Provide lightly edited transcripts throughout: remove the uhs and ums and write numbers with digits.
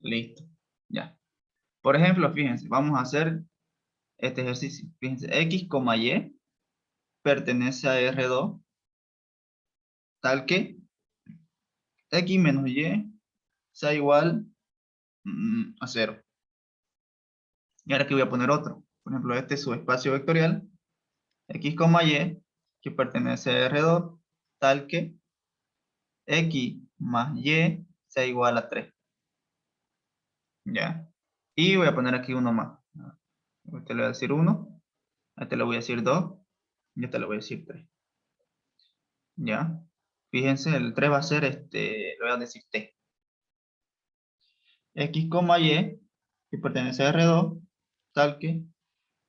Listo. Ya. Por ejemplo, fíjense, vamos a hacer este ejercicio. Fíjense, X, Y pertenece a R2, tal que X menos Y sea igual a 0. Y ahora aquí voy a poner otro. Por ejemplo, este es su espacio vectorial, X, Y, que pertenece a R2, tal que X más Y sea igual a 3. ¿Ya? Y voy a poner aquí uno más. A este le voy a decir 1, a este le voy a decir 2, y a este le voy a decir 3. ¿Ya? Fíjense, el 3 va a ser, le voy a decir T. X, Y, que pertenece a R2, tal que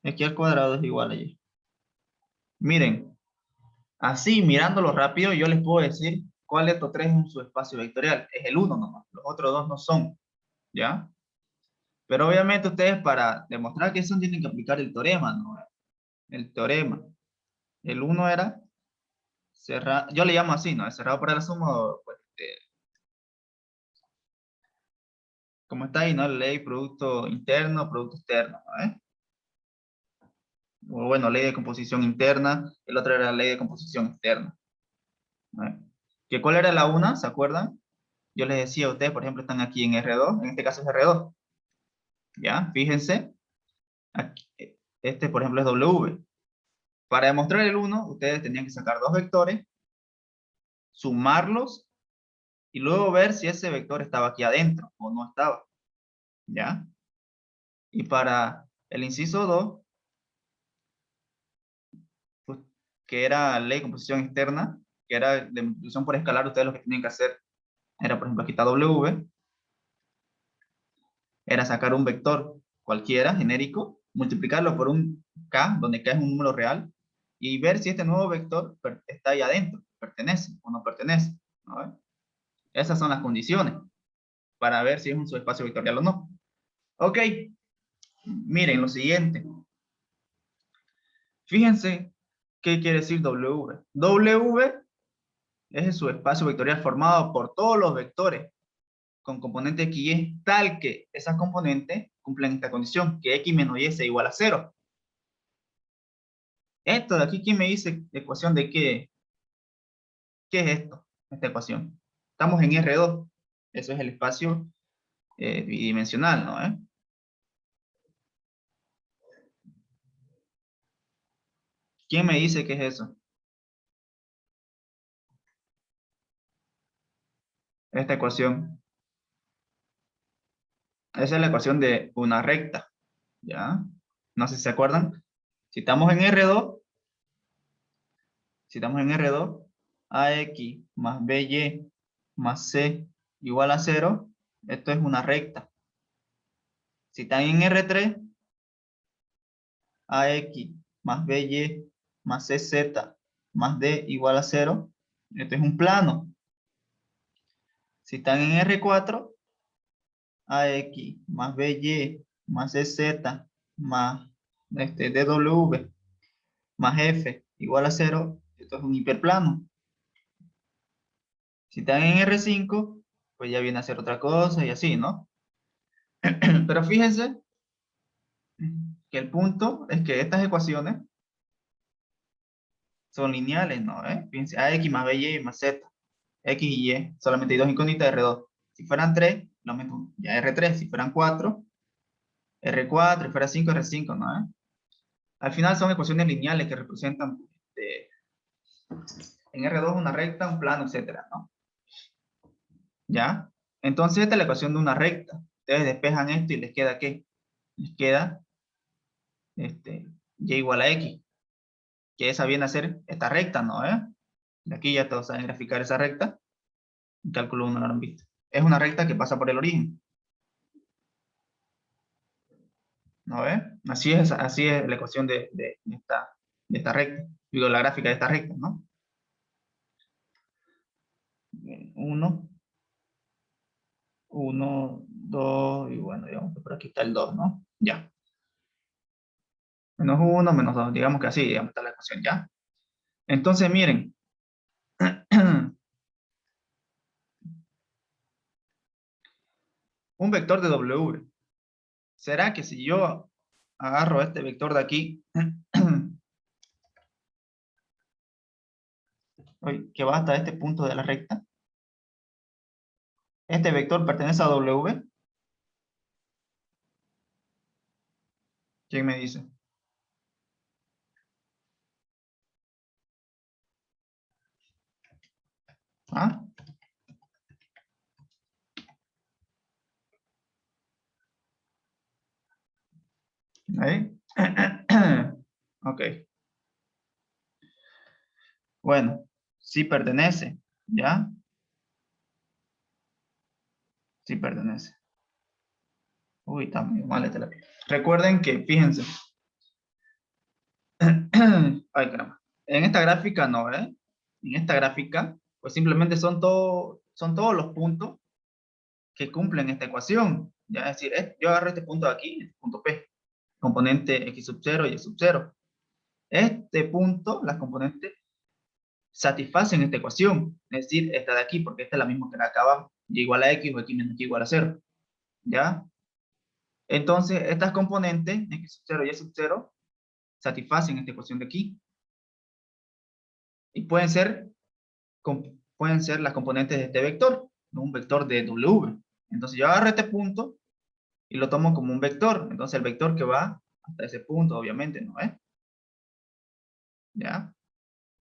X al cuadrado es igual a Y. Miren, así mirándolo rápido, yo les puedo decir cuál de estos tres es un subespacio vectorial. Es el 1 nomás, los otros dos no son. ¿Ya? Pero obviamente ustedes para demostrar que son tienen que aplicar el teorema, ¿no? El teorema. El 1 era cerrado, yo le llamo así, ¿no? Es cerrado para la suma, pues, como está ahí, ¿no? Ley, producto interno, producto externo, ¿no? O bueno, ley de composición interna, el otro era la ley de composición externa. ¿No? ¿Que cuál era la una? ¿Se acuerdan? Yo les decía a ustedes, por ejemplo, están aquí en R2, en este caso es R2. ¿Ya? Fíjense, aquí, este por ejemplo es W. Para demostrar el 1, ustedes tenían que sacar dos vectores, sumarlos y luego ver si ese vector estaba aquí adentro o no estaba. ¿Ya? Y para el inciso 2, pues, que era ley de composición externa, que era de multiplicación por escalar, ustedes lo que tenían que hacer era, por ejemplo, aquí está W, era sacar un vector cualquiera, genérico, multiplicarlo por un K, donde K es un número real, y ver si este nuevo vector está ahí adentro, pertenece o no pertenece. ¿No? Esas son las condiciones para ver si es un subespacio vectorial o no. Ok, miren lo siguiente. Fíjense qué quiere decir W. W es el subespacio vectorial formado por todos los vectores con componente X y Y, tal que esas componentes cumplen esta condición, que X menos Y sea igual a 0. Esto de aquí, ¿quién me dice ecuación de qué? ¿Qué es esto? Esta ecuación. Estamos en R2. Eso es el espacio bidimensional, ¿no? ¿Quién me dice qué es eso? Esta ecuación. Esa es la ecuación de una recta. ¿Ya? No sé si se acuerdan. Si estamos en R2, si estamos en R2, AX más BY más C igual a 0, esto es una recta. Si están en R3, AX más BY más CZ más D igual a 0, esto es un plano. Si están en R4, AX más BY más CZ más DW más F igual a 0, esto es un hiperplano. Si están en R5, pues ya viene a ser otra cosa y así, ¿no? Pero fíjense que el punto es que estas ecuaciones son lineales, ¿no? Fíjense, AX más BY más Z, X y Y, solamente hay dos incógnitas R2. Si fueran 3, lo mismo, ya R3. Si fueran 4, R4, si fuera 5, R5, ¿no? Al final son ecuaciones lineales que representan en R2 una recta, un plano, etcétera, ¿no? ¿Ya? Entonces esta es la ecuación de una recta. Ustedes despejan esto y les queda ¿qué? Les queda y igual a X, que esa viene a ser esta recta, ¿no? De aquí ya todos saben graficar esa recta. En cálculo 1 lo han visto. Es una recta que pasa por el origen. ¿No ves? Así es la ecuación de esta recta. Digo, la gráfica de esta recta, ¿no? 1, 1, 2, y bueno, digamos que por aquí está el 2, ¿no? Ya. Menos 1, menos 2, digamos que así, digamos, está la ecuación, ¿ya? Entonces, miren. un vector de W. ¿Será que si yo agarro este vector de aquí, que va hasta este punto de la recta, este vector pertenece a W? ¿Quién me dice? ¿Ah? ¿Ahí? Ok. Bueno, sí pertenece, ¿ya? Sí pertenece. Uy, está muy mal esta lápiz. Recuerden que, fíjense. Ay, caramba. En esta gráfica no, ¿eh? En esta gráfica, pues simplemente son todos los puntos que cumplen esta ecuación. ¿Ya? Es decir, yo agarro este punto de aquí, este punto P, componente x sub 0 y y sub 0. Este punto, las componentes satisfacen esta ecuación. Es decir, esta de aquí, porque esta es la misma que la de acá abajo. Y igual a x o x menos y igual a 0. ¿Ya? Entonces, estas componentes, x sub 0 y y sub 0, satisfacen esta ecuación de aquí. Y pueden ser las componentes de este vector, un vector de W. Entonces yo agarro este punto y lo tomo como un vector. Entonces el vector que va hasta ese punto, obviamente, ¿no es? ¿Ya?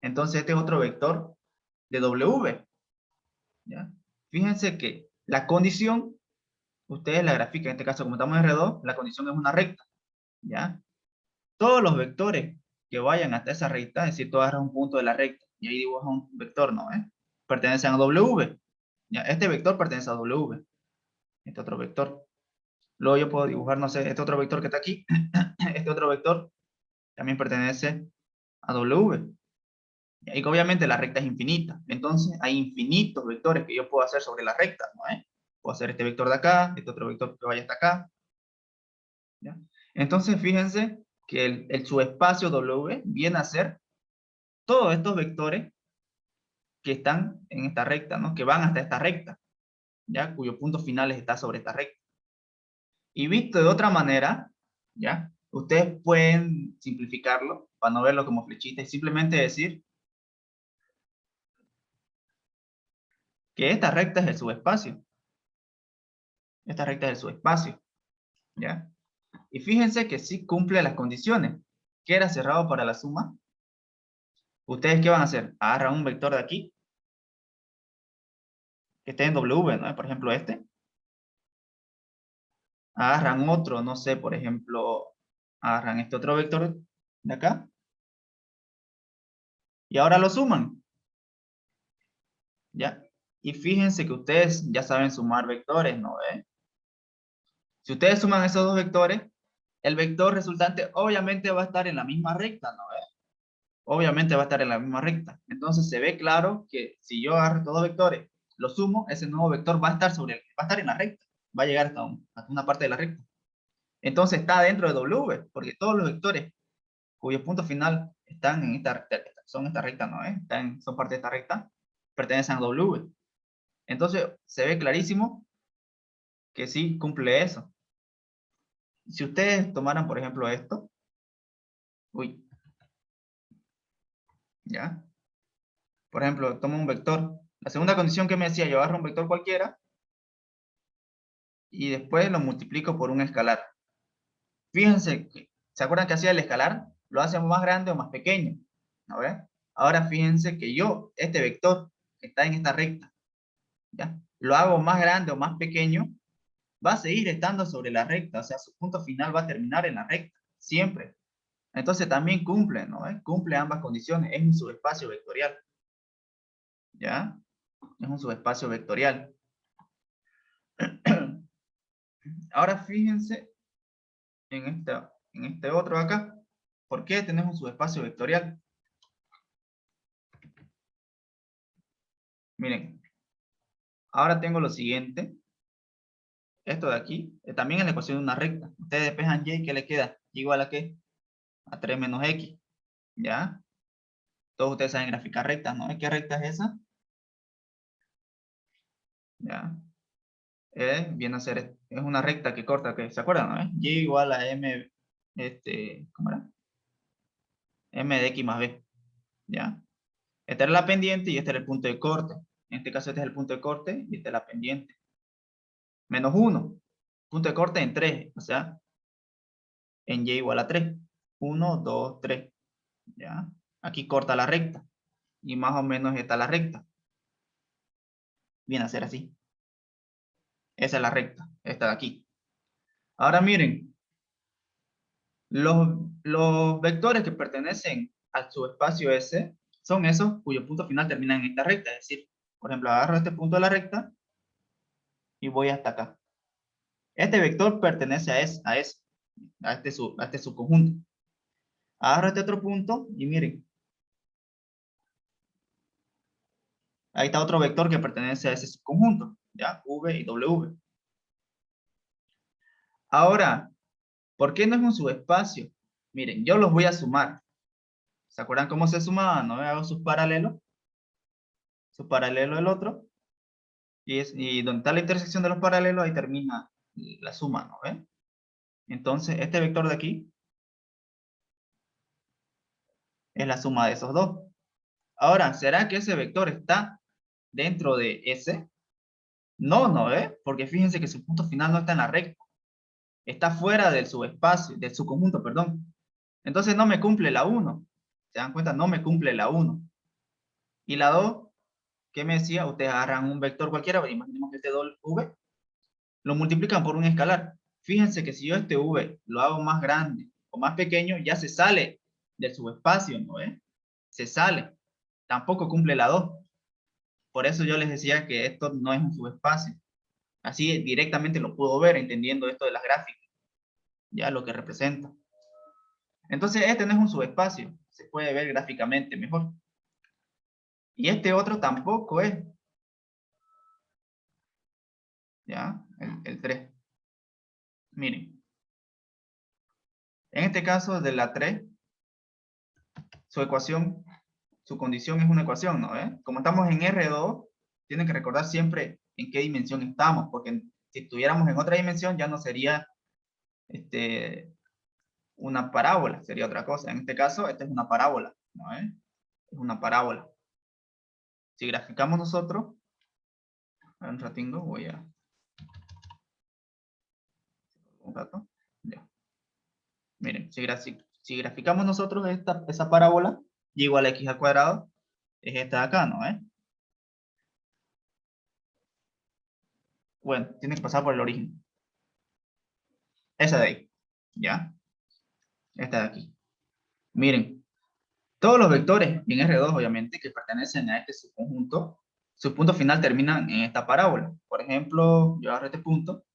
Entonces este es otro vector de W. ¿Ya? Fíjense que la condición, ustedes la grafican, en este caso como estamos en R2, la condición es una recta. ¿Ya? Todos los vectores que vayan hasta esa recta, es decir, tú agarras un punto de la recta y ahí dibujas un vector, ¿no es? Pertenecen a W. ¿Ya? Este vector pertenece a W. Este otro vector. Luego yo puedo dibujar, no sé, este otro vector que está aquí. Este otro vector también pertenece a W. Y obviamente la recta es infinita. Entonces hay infinitos vectores que yo puedo hacer sobre la recta, ¿no es? Puedo hacer este vector de acá, este otro vector que vaya hasta acá. ¿Ya? Entonces fíjense que el subespacio W viene a ser todos estos vectores que están en esta recta, ¿no? Que van hasta esta recta, ¿ya? Cuyo punto final está sobre esta recta. Y visto de otra manera, ¿ya? Ustedes pueden simplificarlo para no verlo como flechita y simplemente decir que esta recta es el subespacio. Esta recta es el subespacio, ¿ya? Y fíjense que sí cumple las condiciones. Que era cerrado para la suma. ¿Ustedes qué van a hacer? Agarran un vector de aquí, que esté en W, ¿no? Por ejemplo, este. Agarran otro, no sé, por ejemplo, agarran este otro vector de acá. Y ahora lo suman, ¿ya? Y fíjense que ustedes ya saben sumar vectores, ¿no? Si ustedes suman esos dos vectores, el vector resultante obviamente va a estar en la misma recta, ¿no? Obviamente va a estar en la misma recta. Entonces se ve claro que si yo agarro estos dos vectores, los sumo, ese nuevo vector va a estar va a estar en la recta. Va a llegar hasta una parte de la recta. Entonces está dentro de W, porque todos los vectores cuyo punto final están en son esta recta, ¿no? Son parte de esta recta, pertenecen a W. Entonces se ve clarísimo que sí cumple eso. Si ustedes tomaran, por ejemplo, esto, uy, ¿ya? Por ejemplo, tomo un vector. La segunda condición que me decía, yo agarro un vector cualquiera y después lo multiplico por un escalar. Fíjense, ¿se acuerdan que hacía el escalar? Lo hacemos más grande o más pequeño. ¿No ven? Ahora fíjense que yo, este vector que está en esta recta, ¿ya? Lo hago más grande o más pequeño, va a seguir estando sobre la recta, o sea, su punto final va a terminar en la recta, siempre. Entonces también cumple, ¿no? Cumple ambas condiciones, es un subespacio vectorial. ¿Ya? Es un subespacio vectorial. Ahora fíjense en este otro acá. ¿Por qué tenemos un subespacio vectorial? Miren, ahora tengo lo siguiente. Esto de aquí, también es la ecuación de una recta. Ustedes despejan y, ¿qué le queda? Igual a qué? A 3 menos x. ¿Ya? Todos ustedes saben graficar rectas, ¿no? ¿Qué recta es esa? ¿Ya? viene a ser, es una recta que corta, que, ¿se acuerdan, no? Y igual a m, ¿cómo era? M de x más b, ¿ya? Esta era la pendiente y este era el punto de corte. En este caso este es el punto de corte y esta es la pendiente. Menos 1. Punto de corte en 3, o sea, en y igual a 3. 1, 2, 3. ¿Ya? Aquí corta la recta. Y más o menos está la recta. Viene a ser así. Esa es la recta. Esta de aquí. Ahora miren. Los vectores que pertenecen al subespacio S son esos cuyo punto final termina en esta recta. Es decir, por ejemplo, agarro este punto de la recta y voy hasta acá. Este vector pertenece a este subconjunto. Agarro este otro punto y miren. Ahí está otro vector que pertenece a ese subconjunto. ¿Ya? V y W. Ahora, ¿por qué no es un subespacio? Miren, yo los voy a sumar. ¿Se acuerdan cómo se sumaban? ¿No? Hago sus paralelos. Su paralelo el otro. Y donde está la intersección de los paralelos, ahí termina la suma, ¿no ven? Entonces, este vector de aquí es la suma de esos dos. Ahora, ¿será que ese vector está dentro de S? No, no, porque fíjense que su punto final no está en la recta. Está fuera del subespacio, del subconjunto, perdón. Entonces no me cumple la 1. ¿Se dan cuenta? No me cumple la 1. Y la 2, ¿qué me decía? Ustedes agarran un vector cualquiera, imaginemos que este V, lo multiplican por un escalar. Fíjense que si yo este V lo hago más grande o más pequeño, ya se sale del subespacio, ¿no? Se sale. Tampoco cumple la 2. Por eso yo les decía que esto no es un subespacio. Así directamente lo puedo ver entendiendo esto de las gráficas, ya lo que representa. Entonces este no es un subespacio, se puede ver gráficamente mejor. Y este otro tampoco es. Ya, el 3. Miren. En este caso de la 3, su ecuación, su condición es una ecuación, ¿no? Como estamos en R2, tienen que recordar siempre en qué dimensión estamos, porque si estuviéramos en otra dimensión ya no sería una parábola, sería otra cosa. En este caso, esta es una parábola, ¿no? Es una parábola. Si graficamos nosotros, un ratito, voy a... Un rato, ya. Miren, si graficamos nosotros esa parábola, y igual a x al cuadrado, es esta de acá, ¿no? Bueno, tiene que pasar por el origen. Esa de ahí, ¿ya? Esta de aquí. Miren, todos los vectores en R2, obviamente, que pertenecen a este subconjunto, su punto final terminan en esta parábola. Por ejemplo, yo agarro este punto,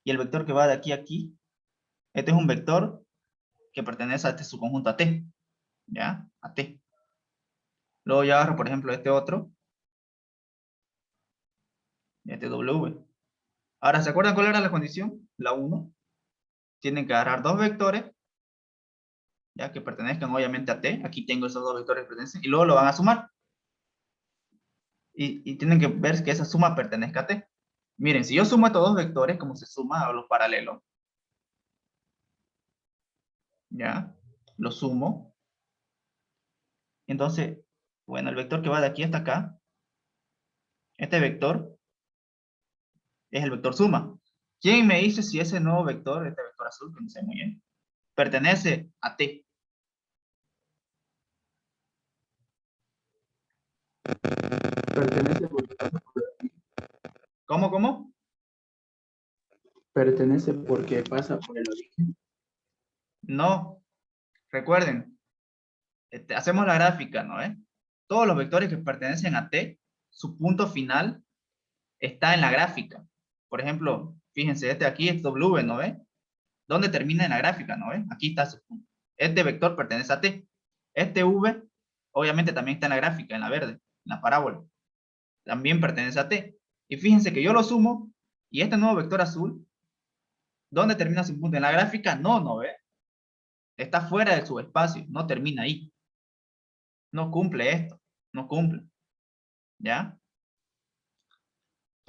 y el vector que va de aquí a aquí, este es un vector que pertenece a este subconjunto a T, ¿ya? A T. Luego yo agarro, por ejemplo, este otro, este W. Ahora, ¿se acuerdan cuál era la condición? La 1. Tienen que agarrar dos vectores, ya que pertenezcan obviamente a T. Aquí tengo esos dos vectores que pertenecen, y luego lo van a sumar. Y tienen que ver que esa suma pertenezca a T. Miren, si yo sumo estos dos vectores, como se suma a los paralelos, ¿ya? Lo sumo. Entonces, bueno, el vector que va de aquí hasta acá, este vector es el vector suma. ¿Quién me dice si ese nuevo vector, este vector azul, que no sé muy bien, pertenece a T? Pertenece porque pasa por el origen. ¿Cómo? Pertenece porque pasa por el origen. No, recuerden, hacemos la gráfica, ¿no? Todos los vectores que pertenecen a T, su punto final está en la gráfica. Por ejemplo, fíjense, este aquí es W, ¿no ve? ¿Dónde termina en la gráfica, no ve? Aquí está su punto. Este vector pertenece a T. Este V, obviamente también está en la gráfica, en la verde, en la parábola. También pertenece a T. Y fíjense que yo lo sumo, y este nuevo vector azul, ¿dónde termina su punto? ¿En la gráfica? No, ¿no ve? Está fuera de su espacio, no termina ahí. No cumple esto, no cumple. ¿Ya?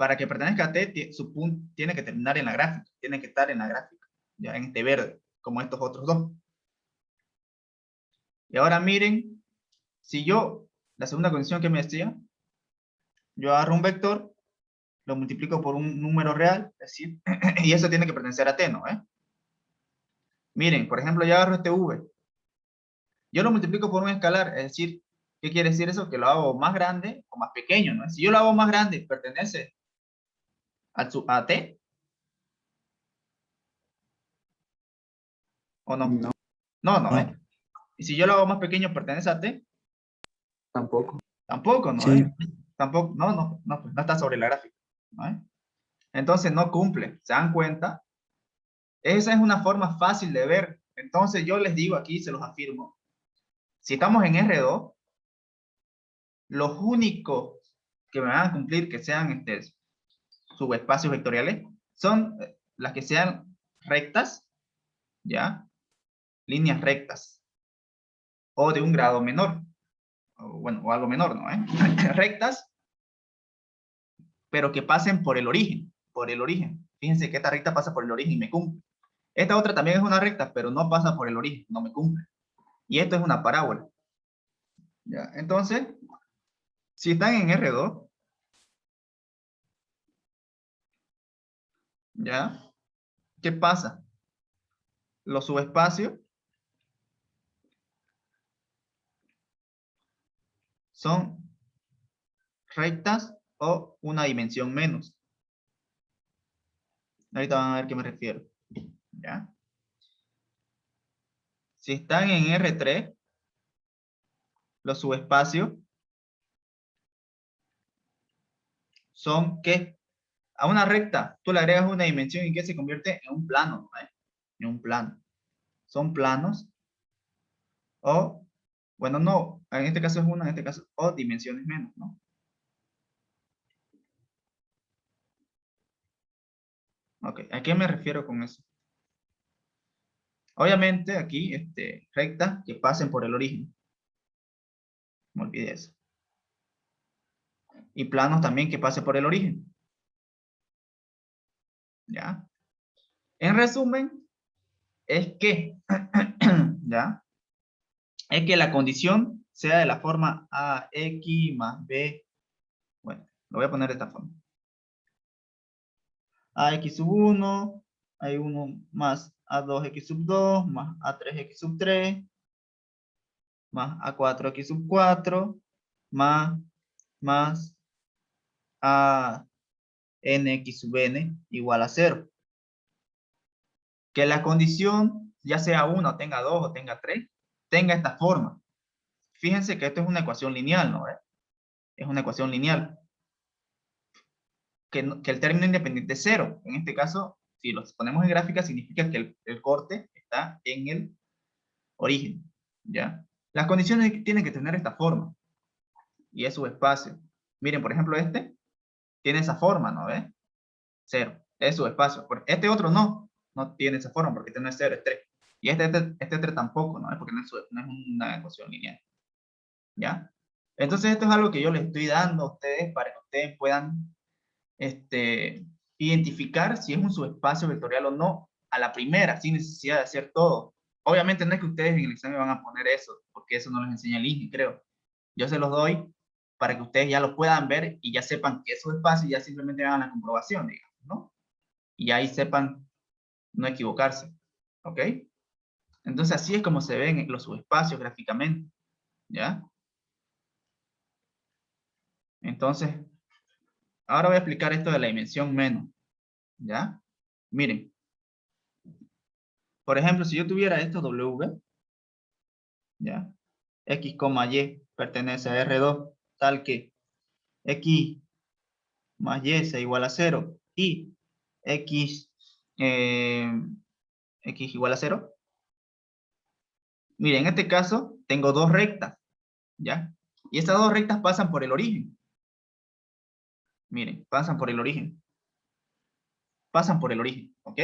para que pertenezca a T, su punto tiene que terminar en la gráfica, tiene que estar en la gráfica, ya en este verde, como estos otros dos. Y ahora miren, si yo, la segunda condición que me decía, yo agarro un vector, lo multiplico por un número real, es decir, y eso tiene que pertenecer a T, ¿no? Miren, por ejemplo, yo agarro este V, yo lo multiplico por un escalar, es decir, ¿qué quiere decir eso? Que lo hago más grande o más pequeño, ¿no? Si yo lo hago más grande, ¿pertenece a T o no? No, No, no, ¿eh? Y si yo lo hago más pequeño, ¿pertenece a T? tampoco. Tampoco, ¿no? Sí. Tampoco, no, pues no está sobre la gráfica, ¿no? Entonces no cumple, ¿se dan cuenta? Esa es una forma fácil de ver. Entonces yo les digo aquí, se los afirmo, si estamos en R2, los únicos que me van a cumplir que sean subespacios vectoriales son las que sean rectas, ¿ya? Líneas rectas, o de un grado menor, o, bueno, o algo menor, ¿no? Rectas, pero que pasen por el origen, Fíjense que esta recta pasa por el origen y me cumple. Esta otra también es una recta, pero no pasa por el origen, no me cumple. Y esto es una parábola. ¿Ya? Entonces, si están en R2, ¿ya? ¿Qué pasa? Los subespacios son rectas o una dimensión menos. Ahorita van a ver a qué me refiero. ¿Ya? Si están en R3, los subespacios son ¿qué? A una recta, tú le agregas una dimensión y que se convierte en un plano, ¿no? En un plano. Son planos o, bueno, no, en este caso es una, en este caso, o dimensiones menos, ¿no? Ok, ¿a qué me refiero con eso? Obviamente aquí, rectas que pasen por el origen. Me olvidé eso. Y planos también que pasen por el origen. ¿Ya? En resumen, es que, ¿ya? Es que la condición sea de la forma AX más B. Bueno, lo voy a poner de esta forma. AX sub 1, hay 1 más A2X sub 2, más A3X sub 3, más A4X sub 4, más a nx sub n igual a 0. Que la condición, ya sea 1, tenga 2 o tenga 3, tenga esta forma. Fíjense que esto es una ecuación lineal, ¿no? Es una ecuación lineal. Que el término independiente es 0. En este caso, si lo ponemos en gráfica, significa que el corte está en el origen, ¿ya? Las condiciones tienen que tener esta forma. Y es subespacio. Miren, por ejemplo, este tiene esa forma, ¿no ves? 0. Es subespacio. Este otro no tiene esa forma, porque este no es 0, es 3. Y este 3 tampoco, ¿no? Porque no es una ecuación lineal. ¿Ya? Entonces esto es algo que yo les estoy dando a ustedes para que ustedes puedan identificar si es un subespacio vectorial o no a la primera, sin necesidad de hacer todo. Obviamente no es que ustedes en el examen van a poner eso, porque eso no les enseña el INGE, creo. Yo se los doy para que ustedes ya lo puedan ver y ya sepan que es subespacio y ya simplemente hagan la comprobación, digamos, ¿no? Y ahí sepan no equivocarse, ¿ok? Entonces así es como se ven los subespacios gráficamente, ¿ya? Entonces, ahora voy a explicar esto de la dimensión menos, ¿ya? Miren, por ejemplo, si yo tuviera esto W, ¿ya? X, Y pertenece a R2, tal que X más Y sea igual a 0 y X, X igual a 0. Miren, en este caso tengo dos rectas, ¿ya? Y estas dos rectas pasan por el origen. Miren, pasan por el origen. Pasan por el origen, ¿ok?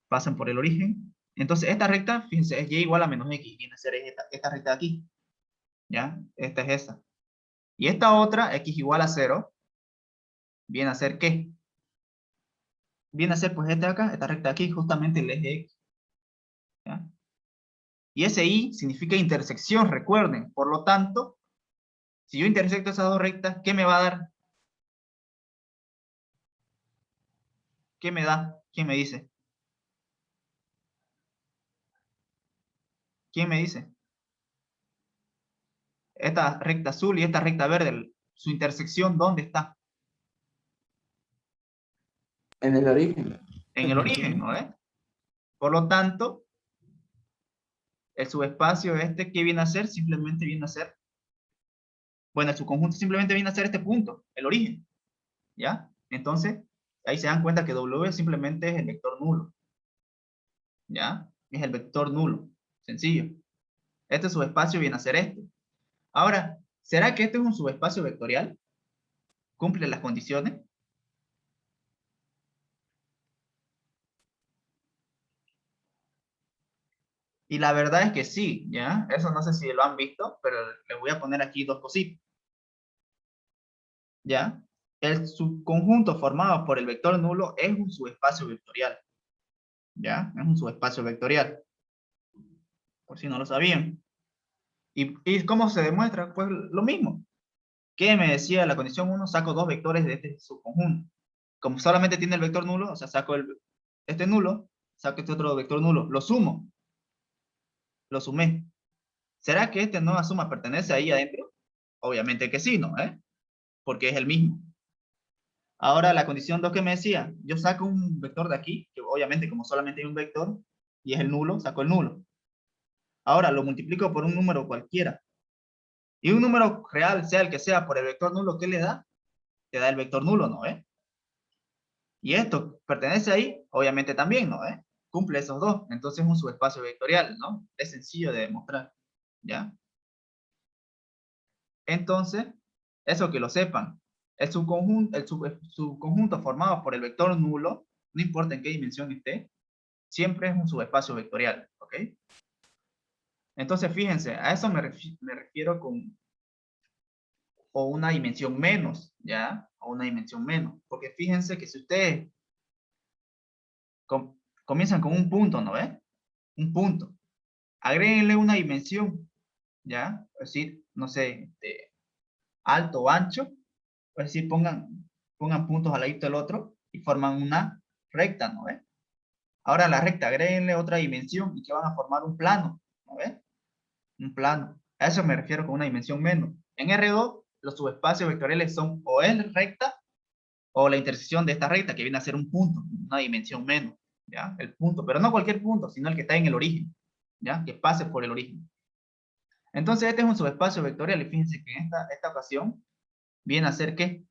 Pasan por el origen. Entonces, esta recta, fíjense, es y igual a menos x. Viene a ser esta recta de aquí. ¿Ya? Esta es esa. Y esta otra, x igual a 0, ¿Viene a ser qué? Viene a ser pues esta de acá, esta recta de aquí, justamente el eje X. ¿Ya? Y ese Y significa intersección, recuerden. Por lo tanto, si yo intersecto esas dos rectas, ¿qué me va a dar? ¿Qué me da? ¿Quién me dice? ¿Quién me dice? Esta recta azul y esta recta verde, su intersección, ¿dónde está? En el origen. En el origen, ¿no? Por lo tanto, el subespacio este, ¿qué viene a ser? Simplemente viene a ser, bueno, el subconjunto simplemente viene a ser este punto, el origen, ¿ya? Entonces, ahí se dan cuenta que W simplemente es el vector nulo, ¿ya? Es el vector nulo, sencillo. Este subespacio viene a ser este. Ahora, ¿será que este es un subespacio vectorial? ¿Cumple las condiciones? Y la verdad es que sí, ¿ya? Eso no sé si lo han visto, pero les voy a poner aquí dos cositas, ¿ya? El subconjunto formado por el vector nulo es un subespacio vectorial, ¿ya? Es un subespacio vectorial, por si no lo sabían. ¿Y cómo se demuestra? Pues lo mismo. ¿Qué me decía la condición 1? Saco dos vectores de este subconjunto. Como solamente tiene el vector nulo, o sea, saco este nulo, saco este otro vector nulo, lo sumo, lo sumé. ¿Será que esta nueva suma pertenece ahí adentro? Obviamente que sí, ¿no? Porque es el mismo. Ahora la condición 2 que me decía, yo saco un vector de aquí, que obviamente como solamente hay un vector, y es el nulo, saco el nulo. Ahora lo multiplico por un número cualquiera. Y un número real, sea el que sea, por el vector nulo, ¿qué le da? Te da el vector nulo, ¿no? Y esto pertenece ahí, obviamente también, ¿no? Cumple esos dos. Entonces es un subespacio vectorial, ¿no? Es sencillo de demostrar, ¿ya? Entonces, eso que lo sepan. El subconjunto formado por el vector nulo, no importa en qué dimensión esté, siempre es un subespacio vectorial, ¿ok? Entonces, fíjense, a eso me refiero con o una dimensión menos, ¿ya? O una dimensión menos. Porque fíjense que si ustedes comienzan con un punto, ¿no ves? Un punto. Agréguenle una dimensión, ¿ya? Es decir, no sé, alto o ancho. Es decir, pongan puntos al lado del otro y forman una recta, ¿no ves? Ahora a la recta agréguenle otra dimensión y que van a formar un plano, ¿no ves? Un plano. A eso me refiero con una dimensión menos. En R2, los subespacios vectoriales son o es recta o la intersección de esta recta, que viene a ser un punto, una dimensión menos, ¿ya? El punto, pero no cualquier punto, sino el que está en el origen, ¿ya? Que pase por el origen. Entonces, este es un subespacio vectorial y fíjense que en esta ocasión viene a ser, ¿qué?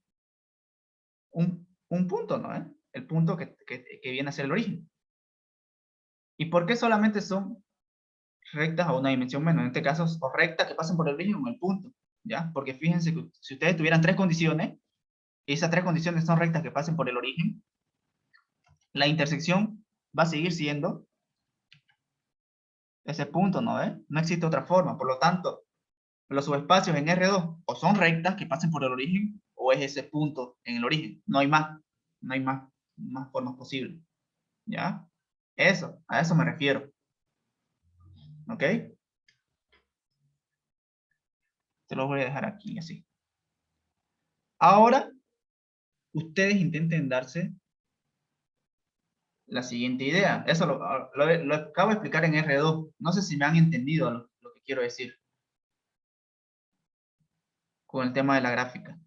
Un punto, ¿no? El punto que viene a ser el origen. ¿Y por qué solamente son rectas a una dimensión menos? En este caso, o rectas que pasen por el origen o el punto, ¿ya? Porque fíjense que si ustedes tuvieran tres condiciones, y esas tres condiciones son rectas que pasen por el origen, la intersección va a seguir siendo ese punto, ¿no? No existe otra forma. Por lo tanto, los subespacios en R2 o son rectas que pasen por el origen o es ese punto en el origen. No hay más. No hay más formas posibles. ¿Ya? Eso, a eso me refiero. ¿Ok? Te lo voy a dejar aquí, así. Ahora, ustedes intenten darse la siguiente idea. Eso lo acabo de explicar en R2. No sé si me han entendido lo que quiero decir con el tema de la gráfica.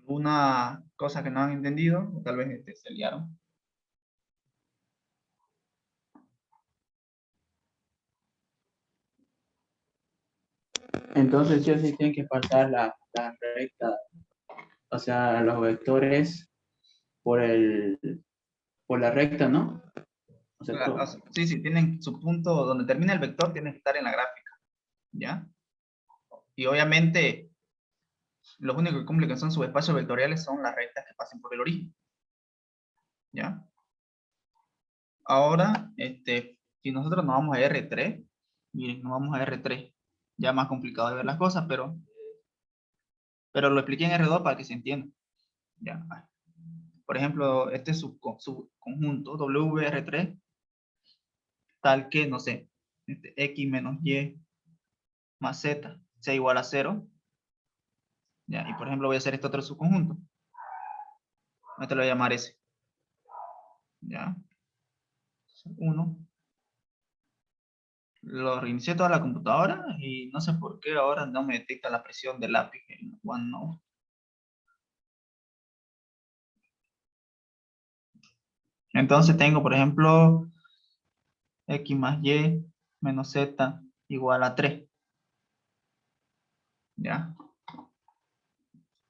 ¿Alguna cosa que no han entendido? O tal vez se liaron. Entonces, sí o sí tienen que pasar la recta, o sea, los vectores por por la recta, ¿no? O sea, todo. Sí, sí, tienen su punto donde termina el vector, tiene que estar en la gráfica, ¿ya? Y obviamente, los únicos que cumplen que son subespacios vectoriales son las rectas que pasen por el origen, ¿ya? Ahora, si nosotros nos vamos a R3, miren, nos vamos a R3, ya más complicado de ver las cosas, pero lo expliqué en R2 para que se entienda. Ya. Por ejemplo, este subconjunto WR3, tal que, no sé, X menos Y más Z sea igual a 0. Ya, y por ejemplo voy a hacer este otro subconjunto. Este lo voy a llamar S. Ya. 1. Lo reinicié toda la computadora y no sé por qué ahora no me detecta la presión del lápiz en OneNote. Entonces tengo, por ejemplo, X más Y menos Z igual a 3. ¿Ya?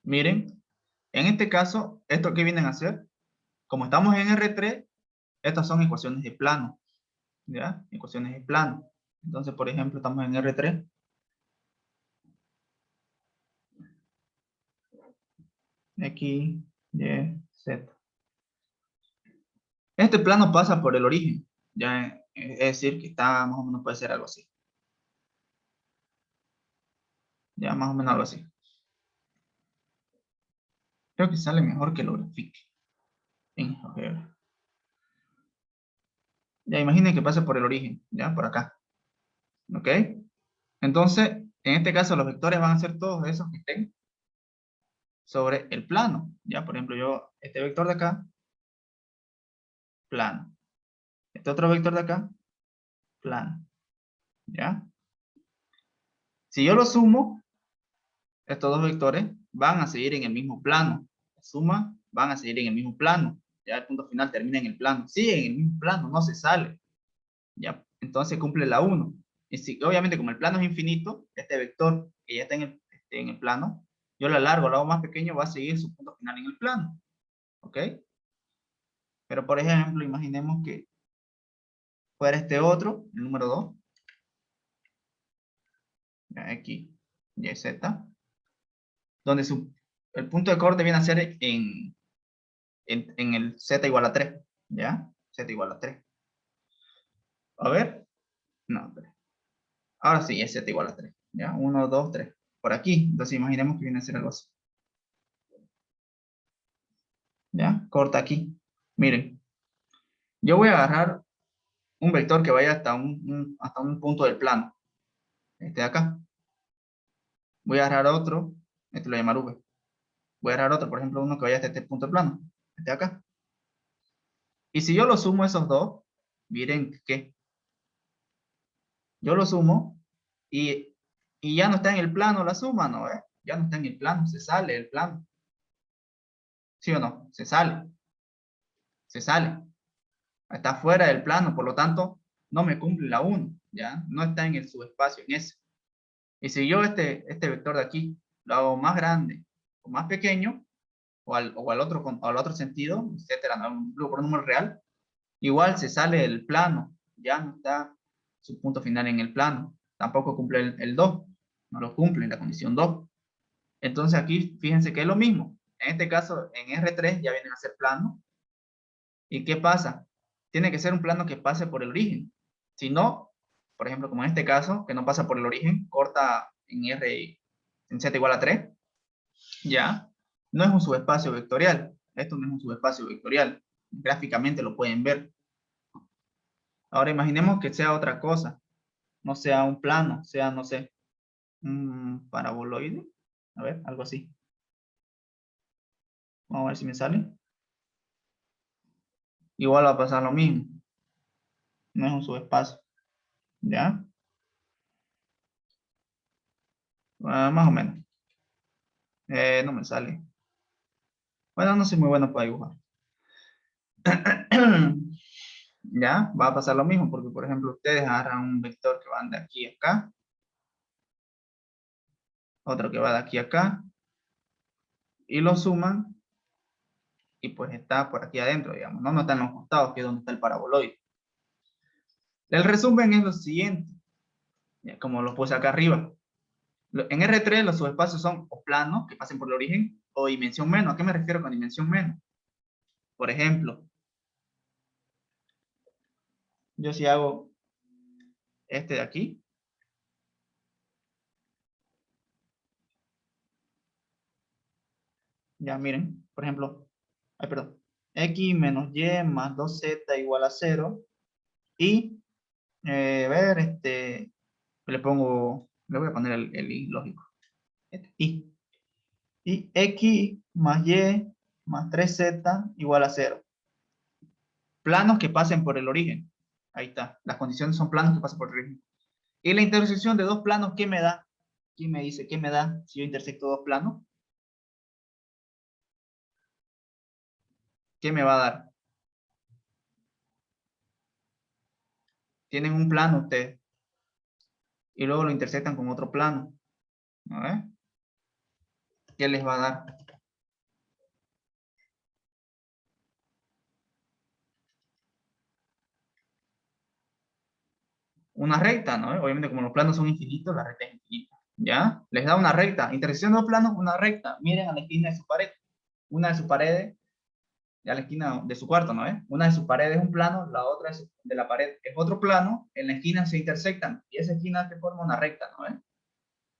Miren, en este caso, ¿esto qué vienen a hacer? Como estamos en R3, estas son ecuaciones de plano. ¿Ya? Ecuaciones de plano. Entonces, por ejemplo, estamos en R3. X, Y, Z. Este plano pasa por el origen. Ya, es decir, que está más o menos, puede ser algo así. Ya, más o menos algo así. Creo que sale mejor que lo grafique en GeoGebra. Ya, imaginen que pase por el origen, ya, por acá. ¿Ok? Entonces, en este caso, los vectores van a ser todos esos que estén sobre el plano. Ya, por ejemplo, yo, este vector de acá, plano. Este otro vector de acá, plano. ¿Ya? Si yo lo sumo, estos dos vectores van a seguir en el mismo plano. La suma van a seguir en el mismo plano. Ya el punto final termina en el plano. Sigue en el mismo plano, no se sale. Ya, entonces cumple la 1. Y si, obviamente, como el plano es infinito, este vector que ya está en el plano, yo lo alargo, lo hago más pequeño, va a seguir su punto final en el plano. ¿Ok? Pero, por ejemplo, imaginemos que fuera este otro, el número 2. Ya, X, Y, Z. Donde el punto de corte viene a ser en el Z igual a 3. ¿Ya? Z igual a 3. A ver. No, espera. Ahora sí, es Z igual a 3. ¿Ya? 1, 2, 3. Por aquí. Entonces imaginemos que viene a ser algo así. ¿Ya? Corta aquí. Miren. Yo voy a agarrar un vector que vaya hasta un punto del plano. Este de acá. Voy a agarrar otro. Este lo voy a llamar V. Voy a agarrar otro, por ejemplo, uno que vaya hasta este punto del plano. Este de acá. Y si yo lo sumo esos dos, miren que yo lo sumo y ya no está en el plano la suma, ¿no? Ya no está en el plano, se sale del plano. ¿Sí o no? Se sale. Se sale. Está fuera del plano, por lo tanto, no me cumple la 1, ¿ya? No está en el subespacio, en ese. Y si yo este vector de aquí lo hago más grande o más pequeño, al otro sentido, etcétera, por un número real, igual se sale del plano, ya no está su punto final en el plano. Tampoco cumple el 2, no lo cumple la condición 2. Entonces aquí, fíjense que es lo mismo. En este caso, en R3 ya vienen a ser planos. ¿Y qué pasa? Tiene que ser un plano que pase por el origen. Si no, por ejemplo, como en este caso, que no pasa por el origen, corta en Z igual a 3, ya, no es un subespacio vectorial. Esto no es un subespacio vectorial. Gráficamente lo pueden ver. Ahora imaginemos que sea otra cosa. No sea un plano, sea, no sé, un paraboloide. A ver, algo así. Vamos a ver si me sale. Igual va a pasar lo mismo. No es un subespacio. ¿Ya? Más o menos. No me sale. Bueno, no soy muy bueno para dibujar. Ya, va a pasar lo mismo, porque por ejemplo, ustedes agarran un vector que va de aquí a acá, otro que va de aquí a acá, y lo suman, y pues está por aquí adentro, digamos, no está en los costados, que es donde está el paraboloide. El resumen es lo siguiente, ya, como lo puse acá arriba. En R3 los subespacios son o planos, que pasen por el origen, o dimensión menos. ¿A qué me refiero con dimensión menos? Por ejemplo, yo si hago este de aquí. Ya miren, por ejemplo, perdón, x menos y más 2z igual a 0. Y, le voy a poner el i lógico. I. Y x más y más 3z igual a 0. Planos que pasen por el origen. Ahí está. Las condiciones son planos que pasen por el origen. Y la intersección de dos planos, ¿qué me da? ¿Quién me dice qué me da si yo intersecto dos planos? ¿Qué me va a dar? Tienen un plano ustedes. Y luego lo intersectan con otro plano. A ver. ¿Qué les va a dar? Una recta, ¿no? Obviamente como los planos son infinitos, la recta es infinita. ¿Ya? Les da una recta. Intersección de dos planos, una recta. Miren a la esquina de su pared. Una de sus paredes, a la esquina de su cuarto, ¿no? Una de sus paredes es un plano, la otra de la pared es otro plano. En la esquina se intersectan. Y esa esquina te forma una recta, ¿no?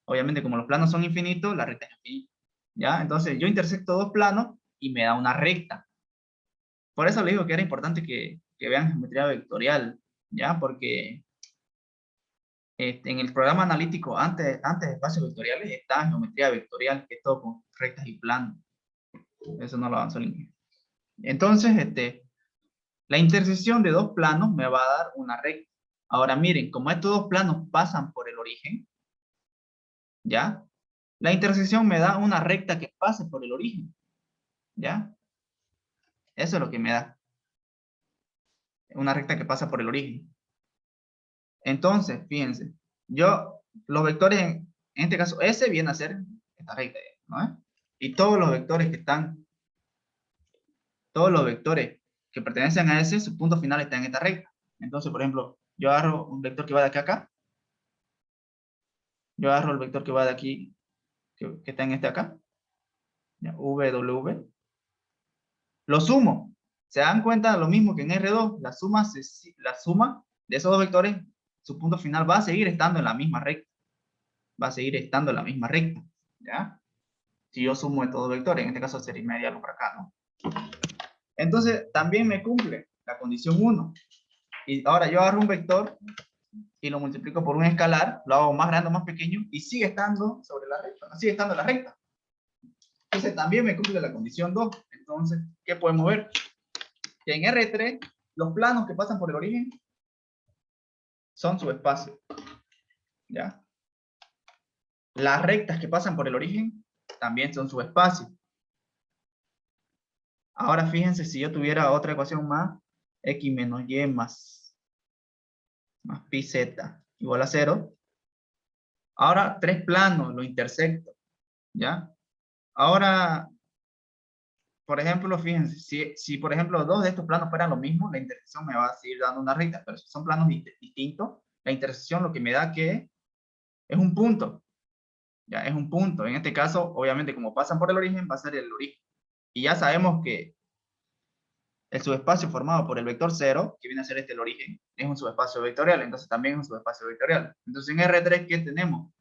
Obviamente como los planos son infinitos, la recta es infinita. ¿Ya? Entonces yo intersecto dos planos y me da una recta. Por eso le digo que era importante que vean geometría vectorial, ¿ya? Porque en el programa analítico, antes de espacios vectoriales, está geometría vectorial, que es todo con rectas y planos. Eso no lo avanzó el ingeniero. Entonces, la intersección de dos planos me va a dar una recta. Ahora miren, como estos dos planos pasan por el origen, ¿ya? La intersección me da una recta que pase por el origen, ¿ya? Eso es lo que me da. Una recta que pasa por el origen. Entonces, fíjense, los vectores, en este caso, S viene a ser esta recta, ¿no? Y todos los vectores que pertenecen a S, su punto final está en esta recta. Entonces, por ejemplo, yo agarro un vector que va de aquí a acá. Yo agarro el vector que va de aquí, que está en este acá. Ya, W. Lo sumo. ¿Se dan cuenta lo mismo que en R2? La suma de esos dos vectores, su punto final va a seguir estando en la misma recta. Va a seguir estando en la misma recta. ¿Ya? Si yo sumo estos dos vectores, en este caso sería inmediato por acá, ¿no? Entonces, también me cumple la condición 1. Y ahora yo agarro un vector y lo multiplico por un escalar, lo hago más grande o más pequeño, y sigue estando sobre la recta, ¿no? Sigue estando en la recta. Entonces, también me cumple la condición 2. Entonces, ¿qué podemos ver? Que en R3, los planos que pasan por el origen son subespacios. ¿Ya? Las rectas que pasan por el origen también son subespacios. Ahora fíjense, si yo tuviera otra ecuación más, x menos y más pi z igual a 0. Ahora tres planos lo intersecto. ¿Ya? Ahora, por ejemplo, fíjense, si por ejemplo dos de estos planos fueran lo mismo, la intersección me va a seguir dando una recta, pero si son planos distintos, la intersección lo que me da que es un punto. Ya, es un punto. En este caso, obviamente, como pasan por el origen, va a ser el origen. Y ya sabemos que el subespacio formado por el vector 0, que viene a ser el origen, es un subespacio vectorial, entonces también es un subespacio vectorial. Entonces en R3, ¿qué tenemos?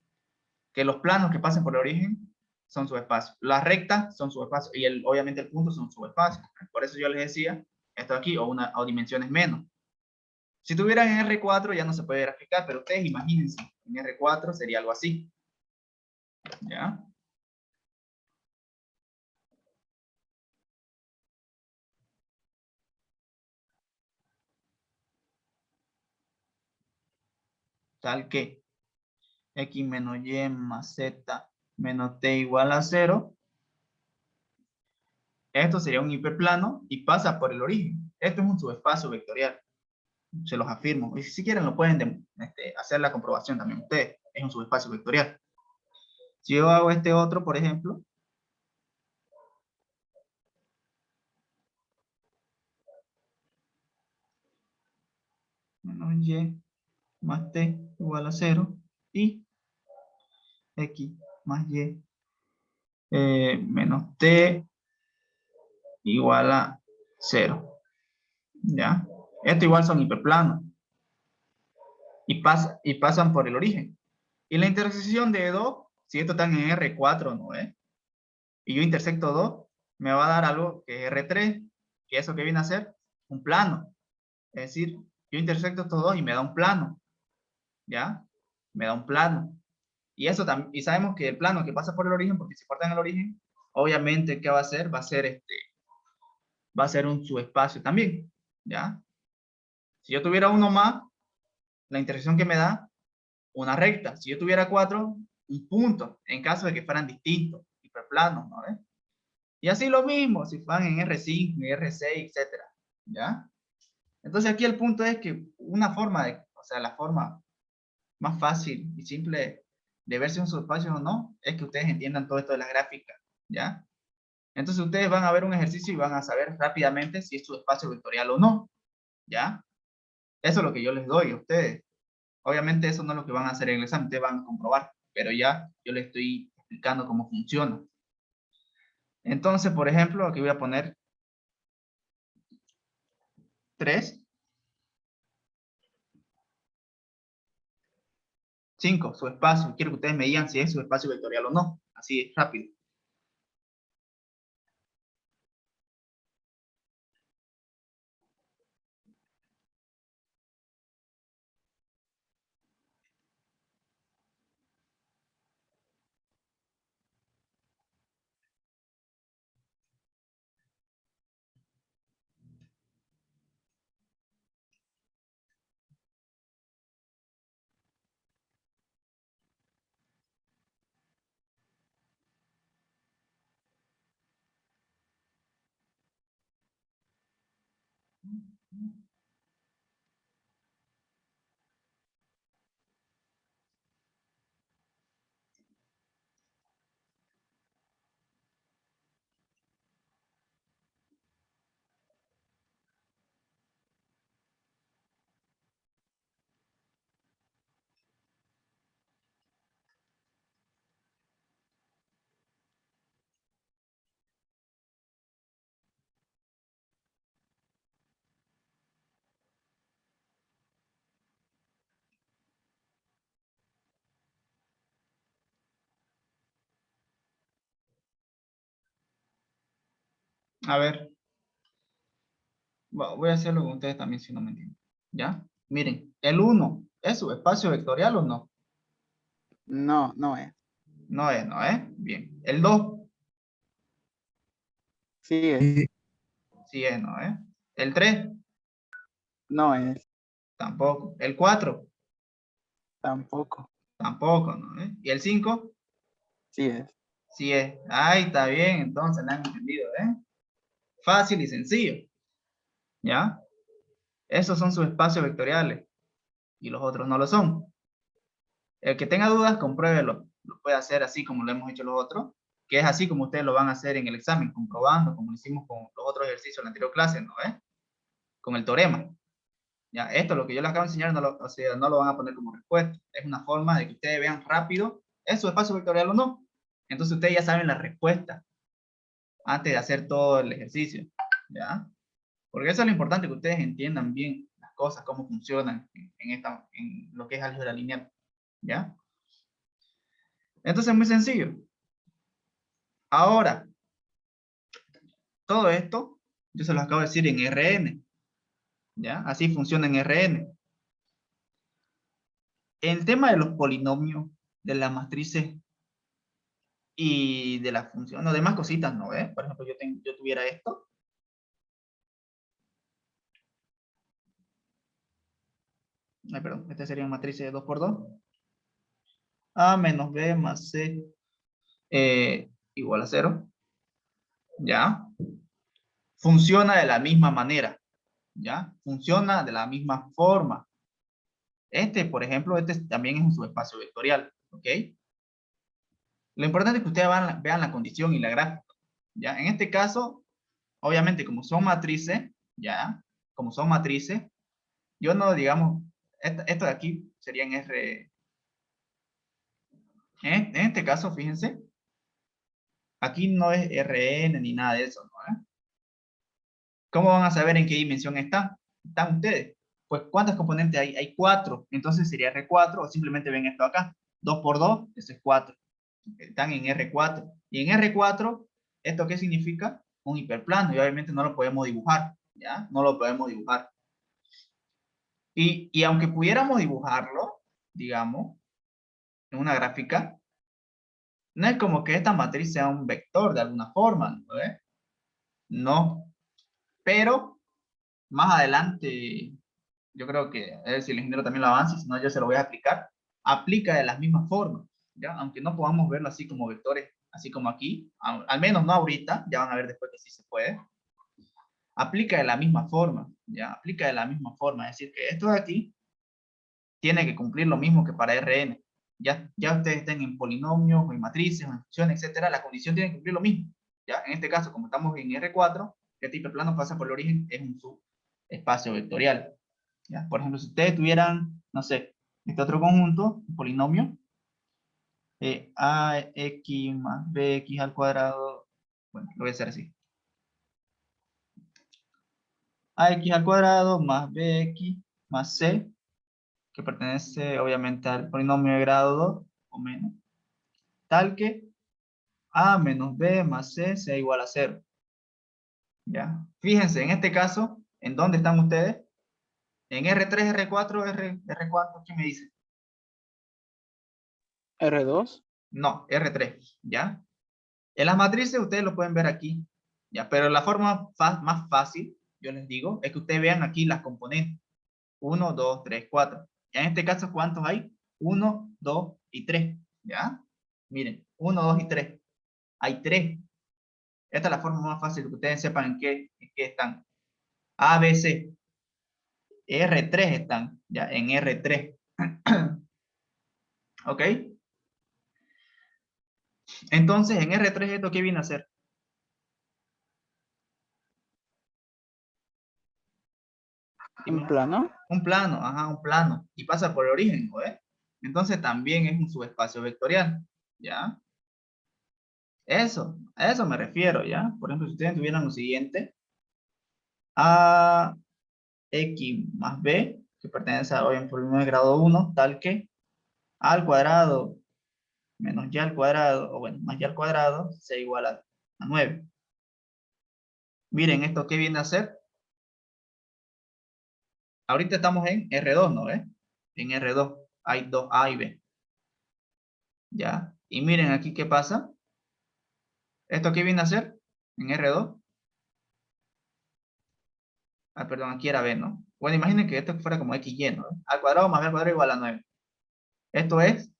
Que los planos que pasen por el origen son subespacios. Las rectas son subespacios y obviamente el punto son subespacios. Por eso yo les decía esto aquí, o dimensiones menos. Si tuvieran en R4 ya no se puede graficar, pero ustedes imagínense, en R4 sería algo así. ¿Ya? Tal que x menos y más z menos t igual a 0. Esto sería un hiperplano y pasa por el origen. Esto es un subespacio vectorial. Se los afirmo. Y si quieren lo pueden hacer la comprobación también ustedes. Es un subespacio vectorial. Si yo hago este otro, por ejemplo, menos y más t igual a 0 y x más y menos t igual a 0. ¿Ya? Esto igual son hiperplanos. y pasan por el origen. Y la intersección de 2, si esto está en R4, ¿no es? Y yo intersecto 2, me va a dar algo que es R3, que eso que viene a ser un plano. Es decir, yo intersecto estos dos y me da un plano, ¿ya? Me da un plano. Y eso también, y sabemos que el plano que pasa por el origen, porque si corta en el origen, obviamente, ¿qué va a hacer? Va a ser un subespacio también, ¿ya? Si yo tuviera uno más, la intersección que me da, una recta. Si yo tuviera 4, un punto, en caso de que fueran distintos, hiperplanos, ¿no ves? Y así lo mismo, si fueran en R5, en R6, etcétera, ¿ya? Entonces aquí el punto es que una forma o sea, la forma más fácil y simple de ver si un subespacio o no, es que ustedes entiendan todo esto de las gráficas, ¿ya? Entonces ustedes van a ver un ejercicio y van a saber rápidamente si es subespacio vectorial o no, ¿ya? Eso es lo que yo les doy a ustedes. Obviamente eso no es lo que van a hacer en el examen, ustedes van a comprobar, pero ya yo les estoy explicando cómo funciona. Entonces, por ejemplo, aquí voy a poner 3, 5, subespacio. Quiero que ustedes me digan si es subespacio vectorial o no. Así es, rápido. A ver, voy a hacerlo con ustedes también si no me entienden. ¿Ya? Miren, el 1, ¿es subespacio vectorial o no? No, no es. No es, ¿no es? Bien. El 2, Sí es. sí es, ¿no es? El 3, No es. tampoco. El 4, Tampoco. tampoco, ¿no es? Y el 5, Sí es. sí es. Ahí está bien, entonces la han entendido, ¿eh? Fácil y sencillo, ¿ya? Esos son subespacios vectoriales y los otros no lo son. El que tenga dudas, compruébelo. Lo puede hacer así como lo hemos hecho los otros, que es así como ustedes lo van a hacer en el examen, comprobando, como lo hicimos con los otros ejercicios en la anterior clase, ¿no es? Con el teorema. Ya, esto, lo que yo les acabo de enseñar, o sea, no lo van a poner como respuesta. Es una forma de que ustedes vean rápido, ¿es subespacio vectorial o no? Entonces ustedes ya saben la respuesta antes de hacer todo el ejercicio, ¿ya? Porque eso es lo importante, que ustedes entiendan bien las cosas, cómo funcionan en lo que es álgebra lineal, ¿ya? Entonces es muy sencillo. Ahora, todo esto, yo se los acabo de decir en Rn, ¿ya? Así funciona en Rn. El tema de los polinomios, de las matrices y de las funciones, no, demás cositas, ¿no? Por ejemplo, yo tuviera esto. Ay, perdón, esta sería una matriz de 2 por 2. A menos B más C igual a 0. ¿Ya? Funciona de la misma manera. ¿Ya? Funciona de la misma forma. Por ejemplo, también es un subespacio vectorial. ¿Ok? Lo importante es que ustedes vean la condición y la gráfica. ¿Ya? En este caso, obviamente, como son matrices, ¿ya? Como son matrices, yo no, digamos, esto de aquí sería en R. En este caso, fíjense, aquí no es Rn ni nada de eso, ¿no? ¿Cómo van a saber en qué dimensión están? Están ustedes. Pues, ¿cuántas componentes hay? Hay 4. Entonces sería R4, o simplemente ven esto acá. 2 por 2, eso es 4. Están en R4. Y en R4, ¿esto qué significa? Un hiperplano. Y obviamente no lo podemos dibujar. ¿Ya? No lo podemos dibujar. Y aunque pudiéramos dibujarlo, digamos, en una gráfica, no es como que esta matriz sea un vector de alguna forma, ¿no? No. Pero, más adelante, yo creo que, a ver si el ingeniero también lo avanza, si no yo se lo voy a explicar, aplica de las mismas formas, ¿ya? Aunque no podamos verlo así como vectores, así como aquí, al menos no ahorita, ya van a ver después que sí se puede, aplica de la misma forma, ¿ya? Aplica de la misma forma, es decir, que esto de aquí tiene que cumplir lo mismo que para Rn. Ya ustedes estén en polinomios, o en matrices, o en funciones, etcétera, la condición tiene que cumplir lo mismo, ¿ya? En este caso, como estamos en R4, este hiperplano pasa por el origen, es un subespacio vectorial. ¿Ya? Por ejemplo, si ustedes tuvieran, no sé, este otro conjunto, un polinomio, ax más bx al cuadrado, bueno, lo voy a hacer así. Ax al cuadrado más bx más c, que pertenece obviamente al polinomio de grado 2 o menos, tal que a menos b más c sea igual a 0. ¿Ya? Fíjense, en este caso, ¿en dónde están ustedes? En R3, R4, R4, ¿qué me dice? R2. No, R3, ¿ya? En las matrices ustedes lo pueden ver aquí, ¿ya? Pero la forma más fácil, yo les digo, es que ustedes vean aquí las componentes. 1, 2, 3, 4. En este caso, ¿cuántos hay? 1, 2 y 3, ¿ya? Miren, 1, 2 y 3. Hay 3. Esta es la forma más fácil, que ustedes sepan en qué están. A, B, C. R3 están, ¿ya? En R3. ¿Ok? Entonces, en R3, ¿esto qué viene a hacer? ¿Un plano? Un plano, ajá, un plano. Y pasa por el origen, ¿no? Entonces también es un subespacio vectorial, ¿ya? A eso me refiero, ¿ya? Por ejemplo, si ustedes tuvieran lo siguiente, a x más b, que pertenece a, obviamente, polinomio de grado 1, tal que a al cuadrado menos y al cuadrado, o bueno, más y al cuadrado, sea igual a 9. Miren, ¿esto qué viene a ser? Ahorita estamos en R2, ¿no? En R2 hay 2a y b, ¿ya? Y miren aquí qué pasa. ¿Esto qué viene a ser? En R2. Ah, perdón, aquí era b, ¿no? Bueno, imaginen que esto fuera como xy, ¿no? Al cuadrado más b al cuadrado igual a 9. Esto es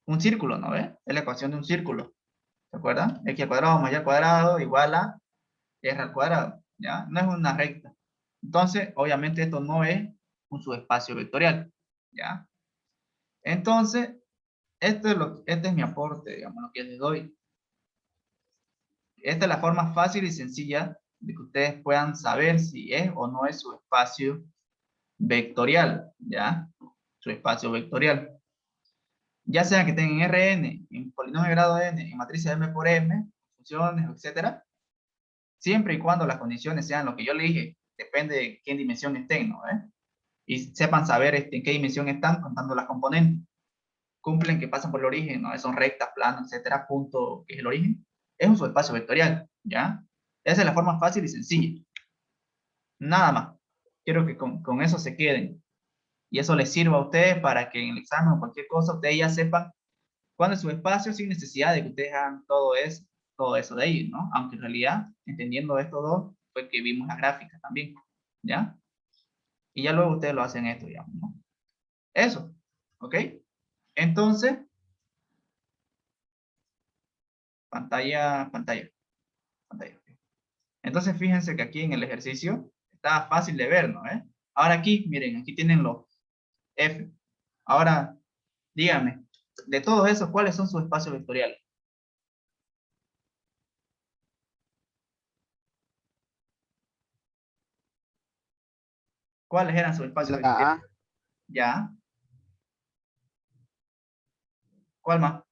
un círculo, ¿no? Es la ecuación de un círculo. ¿Se acuerdan? X al cuadrado más y al cuadrado igual a r al cuadrado, ¿ya? No es una recta. Entonces, obviamente esto no es un subespacio vectorial, ¿ya? Entonces, este es mi aporte, digamos, lo que les doy. Esta es la forma fácil y sencilla de que ustedes puedan saber si es o no es subespacio vectorial, ¿ya? Subespacio vectorial. Ya sea que tengan Rn, en polinomio de grado n, en matrices m por m, funciones, etcétera, siempre y cuando las condiciones sean lo que yo le dije, depende de qué dimensión estén, ¿no? Y sepan saber en qué dimensión están contando las componentes. Cumplen que pasan por el origen, ¿no? Son rectas, planos, etcétera, punto, que es el origen. Es un subespacio vectorial, ¿ya? Esa es la forma fácil y sencilla. Nada más. Quiero que con eso se queden. Y eso les sirva a ustedes para que en el examen o cualquier cosa ustedes ya sepan cuándo es su espacio sin necesidad de que ustedes hagan todo eso de ahí, ¿no? Aunque en realidad, entendiendo estos dos, fue que vimos la gráfica también, ¿ya? Y ya luego ustedes lo hacen esto, digamos, ¿no? Eso, ¿ok? Entonces, pantalla. Entonces, fíjense que aquí en el ejercicio está fácil de ver, ¿no? Ahora aquí, miren, aquí tienen los F. Ahora, díganme, de todos esos, ¿cuáles son sus espacios vectoriales? ¿Cuáles eran sus espacios La vectoriales? A, Ya. ¿Cuál más?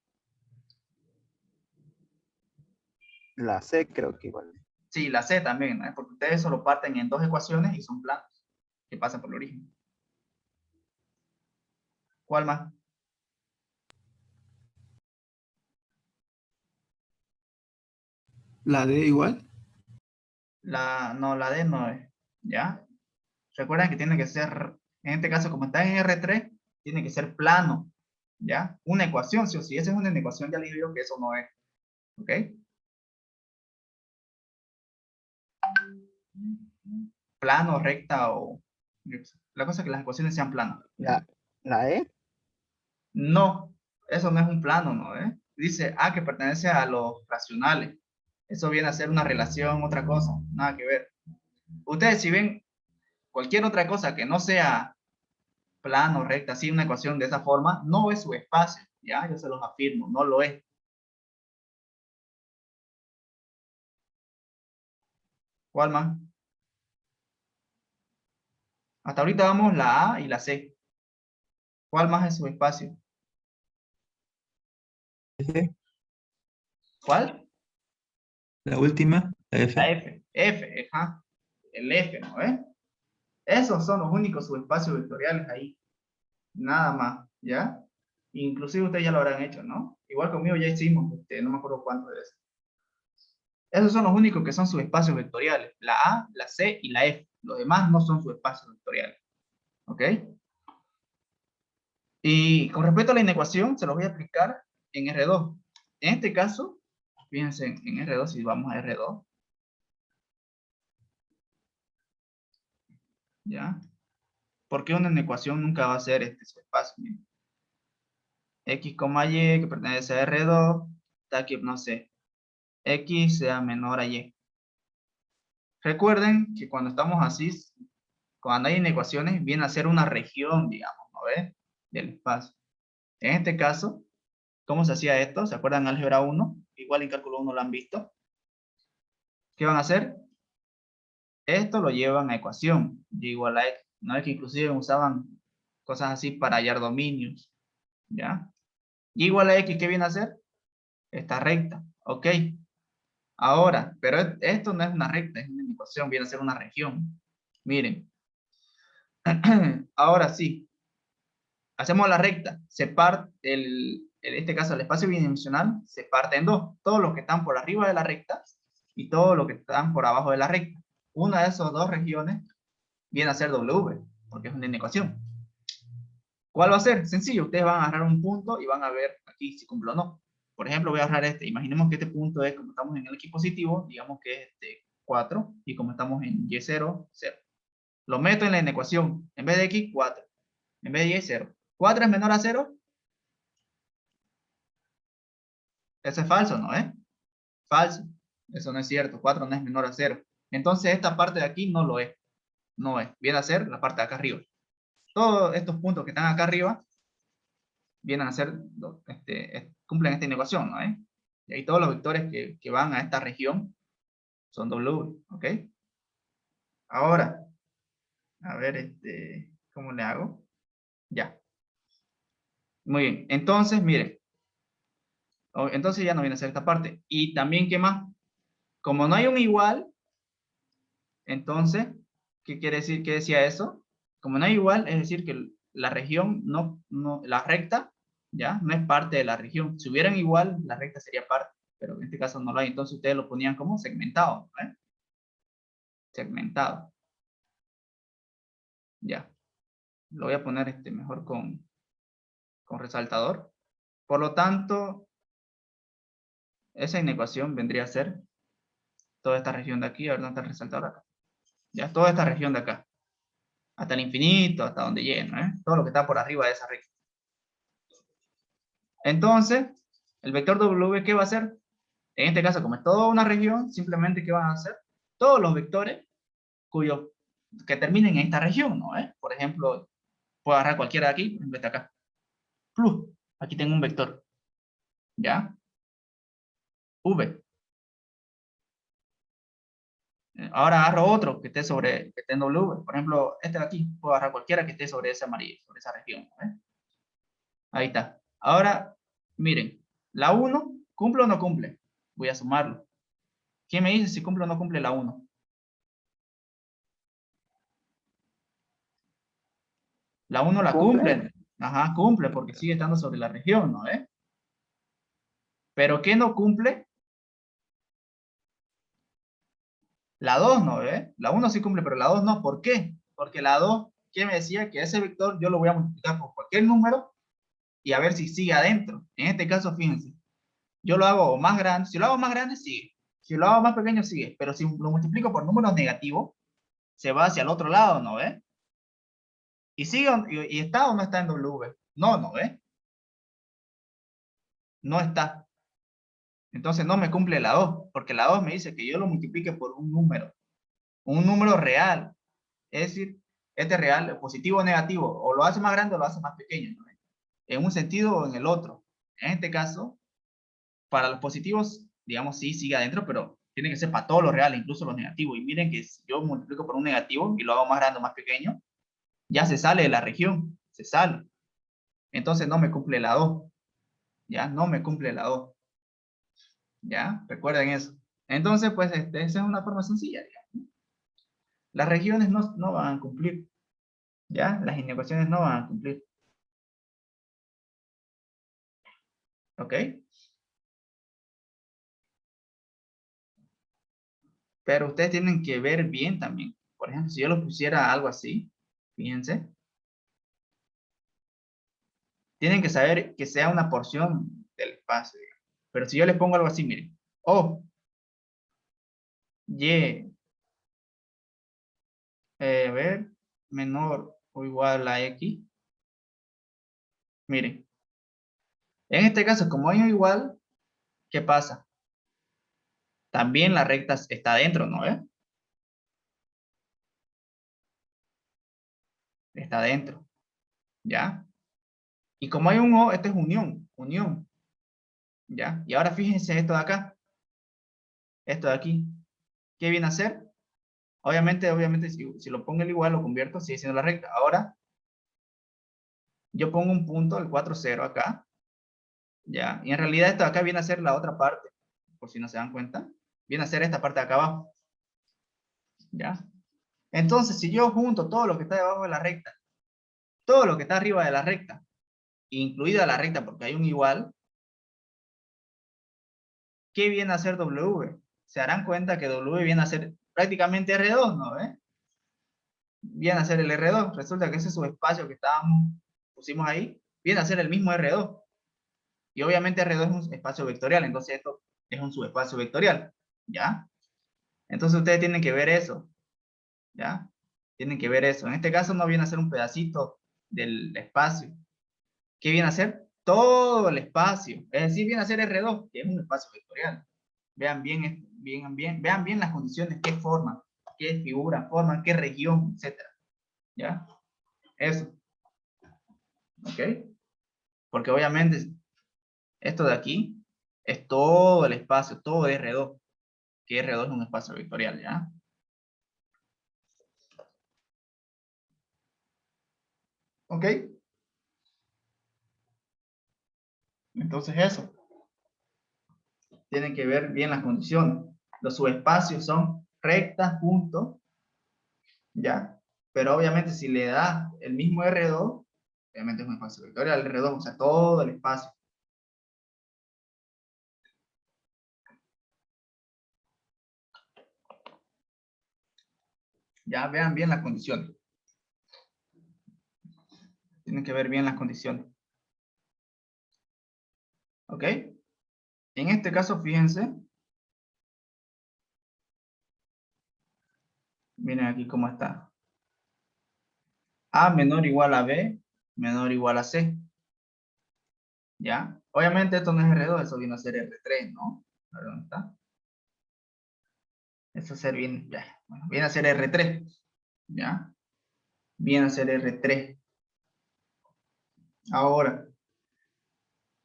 la C creo que igual. Sí, la C también, ¿no? Porque ustedes solo parten en dos ecuaciones y son planos. que pasan por el origen. ¿Cuál más? La D igual. No, la D no es, ¿ya? Recuerden que tiene que ser, en este caso, como está en R3, tiene que ser plano, ¿ya? Una ecuación, sí o sí. Esa es una ecuación, ya les digo que eso no es, ¿ok? Plano, recta o... La cosa es que las ecuaciones sean planas. La E. No, eso no es un plano, ¿no? Dice, que pertenece a los racionales. Eso viene a ser una relación, otra cosa, nada que ver. Ustedes si ven cualquier otra cosa que no sea plano, recta, así una ecuación de esa forma, no es su espacio, ¿ya? Yo se los afirmo, no lo es. ¿Cuál más? Hasta ahorita vamos la A y la C. ¿Cuál más es su espacio? F, ¿Cuál? la última, la F. La F. F, ajá. El F, ¿no ves? Esos son los únicos subespacios vectoriales ahí. Nada más, ¿ya? Inclusive ustedes ya lo habrán hecho, ¿no? Igual conmigo ya hicimos, no me acuerdo cuánto de eso. Esos son los únicos que son subespacios vectoriales. La A, la C y la F. Los demás no son subespacios vectoriales. ¿Ok? Y con respecto a la inecuación, se los voy a aplicar en R2. En este caso, fíjense en R2, si vamos a R2. ¿Ya? Porque una inecuación nunca va a ser este subespacio. Miren. X, Y, que pertenece a R2, está aquí, no sé, X sea menor a Y. Recuerden que cuando estamos así, cuando hay inecuaciones, viene a ser una región, digamos, ¿no ves? Del espacio. En este caso, ¿cómo se hacía esto? ¿Se acuerdan álgebra 1? Igual en cálculo 1 lo han visto. ¿Qué van a hacer? Esto lo llevan a ecuación, y igual a x. ¿No es que inclusive usaban cosas así para hallar dominios? ¿Ya? Y igual a x, ¿qué viene a hacer? Esta recta, ¿ok? Ahora, pero esto no es una recta, es una ecuación, viene a ser una región. Miren. Ahora sí, hacemos la recta. Se parte, en este caso el espacio bidimensional, se parte en dos. Todos los que están por arriba de la recta y todos los que están por abajo de la recta. Una de esas dos regiones viene a ser W, porque es una inecuación. ¿Cuál va a ser? Sencillo, ustedes van a agarrar un punto y van a ver aquí si cumple o no. Por ejemplo, voy a agarrar este. Imaginemos que este punto es, como estamos en el X positivo, digamos que es 4, y como estamos en Y0, 0. Lo meto en la inecuación. En vez de X, 4. En vez de Y, 0. 4 es menor a 0. Eso es falso, ¿no? Falso. Eso no es cierto. 4 no es menor a 0. Entonces esta parte de aquí no lo es. No es. Viene a ser la parte de acá arriba. Todos estos puntos que están acá arriba vienen a ser, cumplen esta inecuación, ¿no? Y ahí todos los vectores que van a esta región son W, ¿ok? Ahora, a ver, ¿cómo le hago? Ya. Muy bien. Entonces, miren. Entonces ya no viene a ser esta parte. Y también, ¿qué más? Como no hay un igual, entonces, ¿qué quiere decir? ¿Qué decía eso? Como no hay igual, es decir que la región, la recta, ¿ya? No es parte de la región. Si hubieran igual, la recta sería parte, pero en este caso no lo hay. Entonces ustedes lo ponían como segmentado, ¿eh? Segmentado. Ya. Lo voy a poner mejor con resaltador. Por lo tanto, esa inecuación vendría a ser toda esta región de aquí. A ver dónde está el resaltador acá. Ya, toda esta región de acá. Hasta el infinito, hasta donde llegue, ¿no? Todo lo que está por arriba de esa recta. Entonces, el vector W, ¿qué va a hacer? En este caso, como es toda una región, simplemente, ¿qué van a hacer? Todos los vectores que terminen en esta región, ¿no? Por ejemplo, puedo agarrar cualquiera de aquí, por ejemplo, este acá. Plus, aquí tengo un vector. ¿Ya? V. Ahora agarro otro que esté en W. Por ejemplo, este de aquí. Puedo agarrar cualquiera que esté sobre ese amarillo, sobre esa región. Ahí está. Ahora, miren. La 1, ¿cumple o no cumple? Voy a sumarlo. ¿Quién me dice si cumple o no cumple la 1? La 1 la ¿Cumple? cumple. Ajá, cumple porque sigue estando sobre la región, ¿no ve? Pero ¿qué no cumple? La 2, ¿no ve? La 1 sí cumple, pero la 2 no. ¿Por qué? Porque la 2, ¿qué me decía? Que ese vector yo lo voy a multiplicar por cualquier número y a ver si sigue adentro. En este caso, fíjense, yo lo hago más grande. Si lo hago más grande, sigue. Si lo hago más pequeño, sigue. Pero si lo multiplico por números negativos, se va hacia el otro lado, ¿no ve? ¿Y sigue y está o no está en W? No, ¿no ve? No está. Entonces no me cumple la 2, porque la 2 me dice que yo lo multiplique por un número real. Es decir, este real, positivo o negativo, o lo hace más grande o lo hace más pequeño, ¿no? En un sentido o en el otro. En este caso, para los positivos, digamos, sí sigue adentro, pero tiene que ser para todos los reales, incluso los negativos. Y miren que si yo multiplico por un negativo y lo hago más grande o más pequeño, ya se sale de la región, se sale. Entonces no me cumple la 2. Ya, no me cumple la 2. ¿Ya? Recuerden eso. Entonces, pues, esa es una forma sencilla, digamos. Las regiones no van a cumplir, ¿ya? Las inecuaciones no van a cumplir. ¿Ok? Pero ustedes tienen que ver bien también. Por ejemplo, si yo lo pusiera algo así, fíjense, tienen que saber que sea una porción del espacio, digamos. Pero si yo les pongo algo así, miren, O, Y, a ver, menor o igual a X, miren, en este caso, como hay un igual, ¿qué pasa? También la recta está dentro, ¿no? Está dentro, ¿ya? Y como hay un O, esto es unión, unión, ¿ya? Y ahora fíjense esto de acá, esto de aquí, ¿qué viene a ser? Obviamente, si lo pongo el igual, lo convierto, sigue siendo la recta. Ahora, yo pongo un punto, el 4,0 acá, ¿ya? Y en realidad esto de acá viene a ser la otra parte, por si no se dan cuenta. Viene a ser esta parte de acá abajo, ¿ya? Entonces, si yo junto todo lo que está debajo de la recta, todo lo que está arriba de la recta, incluida la recta porque hay un igual, ¿qué viene a ser W? Se darán cuenta que W viene a ser prácticamente R2, ¿no? Viene a ser el R2. Resulta que ese subespacio que pusimos ahí, viene a ser el mismo R2. Y obviamente R2 es un espacio vectorial, entonces esto es un subespacio vectorial, ¿ya? Entonces ustedes tienen que ver eso, ¿ya? Tienen que ver eso. En este caso no viene a ser un pedacito del espacio. ¿Qué viene a ser? Todo el espacio. Es decir, viene a ser R2, que es un espacio vectorial. Vean bien las condiciones, qué forma, qué figura, forma, qué región, etc. ¿Ya? Eso. ¿Ok? Porque obviamente esto de aquí es todo el espacio, todo R2, que R2 es un espacio vectorial, ¿ya? ¿Ok? Entonces eso. Tienen que ver bien las condiciones. Los subespacios son rectas, puntos, ¿ya? Pero obviamente si le da el mismo R2, obviamente es un espacio vectorial, R2, o sea, todo el espacio. Ya vean bien las condiciones. Tienen que ver bien las condiciones. ¿Ok? En este caso, fíjense. Miren aquí cómo está. A menor igual a B, menor igual a C. ¿Ya? Obviamente esto no es R2, eso viene a ser R3, ¿no? A ver, ¿dónde está? Eso viene a ser R3. ¿Ya? Viene a ser R3. Ahora,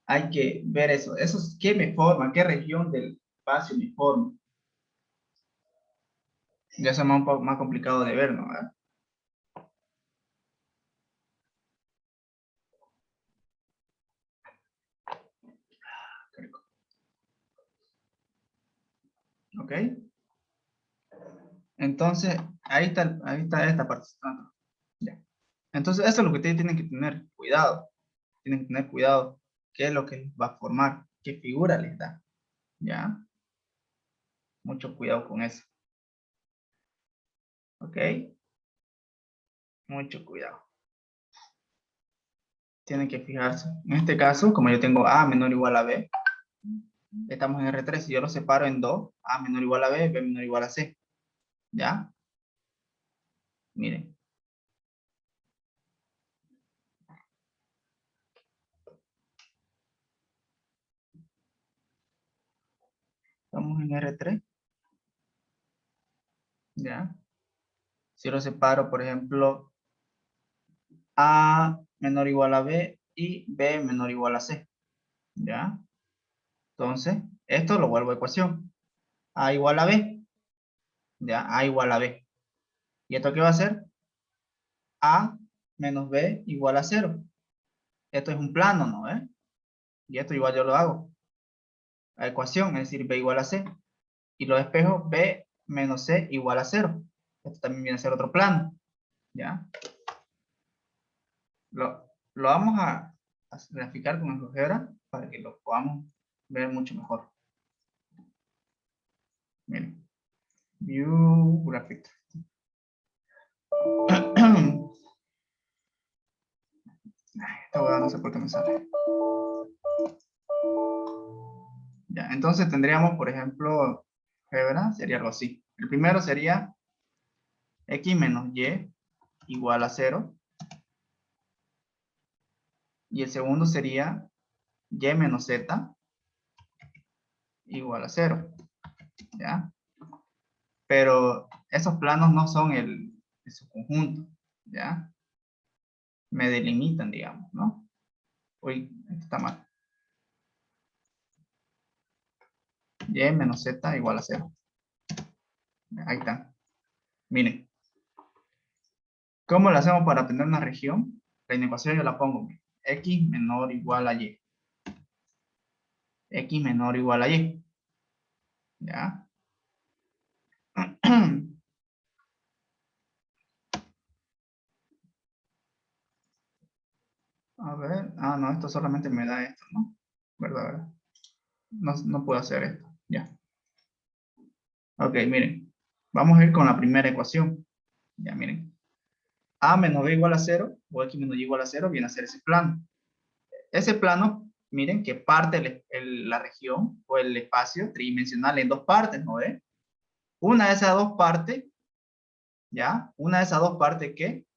hay que ver eso. Eso es qué me forma, qué región del espacio me forma. Ya es un poco más complicado de ver, ¿no? ¿Ok? Entonces, ahí está esta parte. Ya. Entonces, eso es lo que ustedes tienen que tener cuidado. Tienen que tener cuidado. ¿Qué es lo que les va a formar? ¿Qué figura les da? ¿Ya? Mucho cuidado con eso. ¿Ok? Mucho cuidado. Tienen que fijarse. En este caso, como yo tengo A menor o igual a B, estamos en R3. Si yo lo separo en 2, A menor o igual a B, B menor o igual a C. ¿Ya? Miren. Estamos en R3. ¿Ya? Si lo separo, por ejemplo, A menor o igual a B y B menor o igual a C. ¿Ya? Entonces, esto lo vuelvo a ecuación. A igual a B. ¿Ya? A igual a B. ¿Y esto qué va a ser? A menos B igual a 0. Esto es un plano, ¿no? Y esto igual yo lo hago. La ecuación, es decir, B igual a C. Y lo despejo, B menos C igual a 0. Esto también viene a ser otro plano. ¿Ya? Lo vamos a graficar con GeoGebra para que lo podamos ver mucho mejor. Miren. View Graphic. Esta hueá no sé por qué me sale. Ya, entonces tendríamos, por ejemplo, GeoGebra sería algo así. El primero sería X menos Y igual a 0. Y el segundo sería Y menos Z igual a 0. ¿Ya? Pero esos planos no son el subconjunto. ¿Ya? Me delimitan, digamos, ¿no? Uy, esto está mal. Y menos Z igual a 0. Ahí está. Miren. ¿Cómo lo hacemos para obtener una región? La inecuación yo la pongo. X menor o igual a Y. X menor o igual a Y. ¿Ya? A ver. Ah, no, esto solamente me da esto, ¿no? ¿Verdad? No puedo hacer esto. Ya. Ok, miren. Vamos a ir con la primera ecuación. Ya, miren. A menos B igual a 0 o X menos Y igual a 0 viene a ser ese plano. Ese plano, miren que parte la región o el espacio tridimensional en dos partes, ¿no ve? Una de esas dos partes, ¿ya? Una de esas dos partes, ¿qué?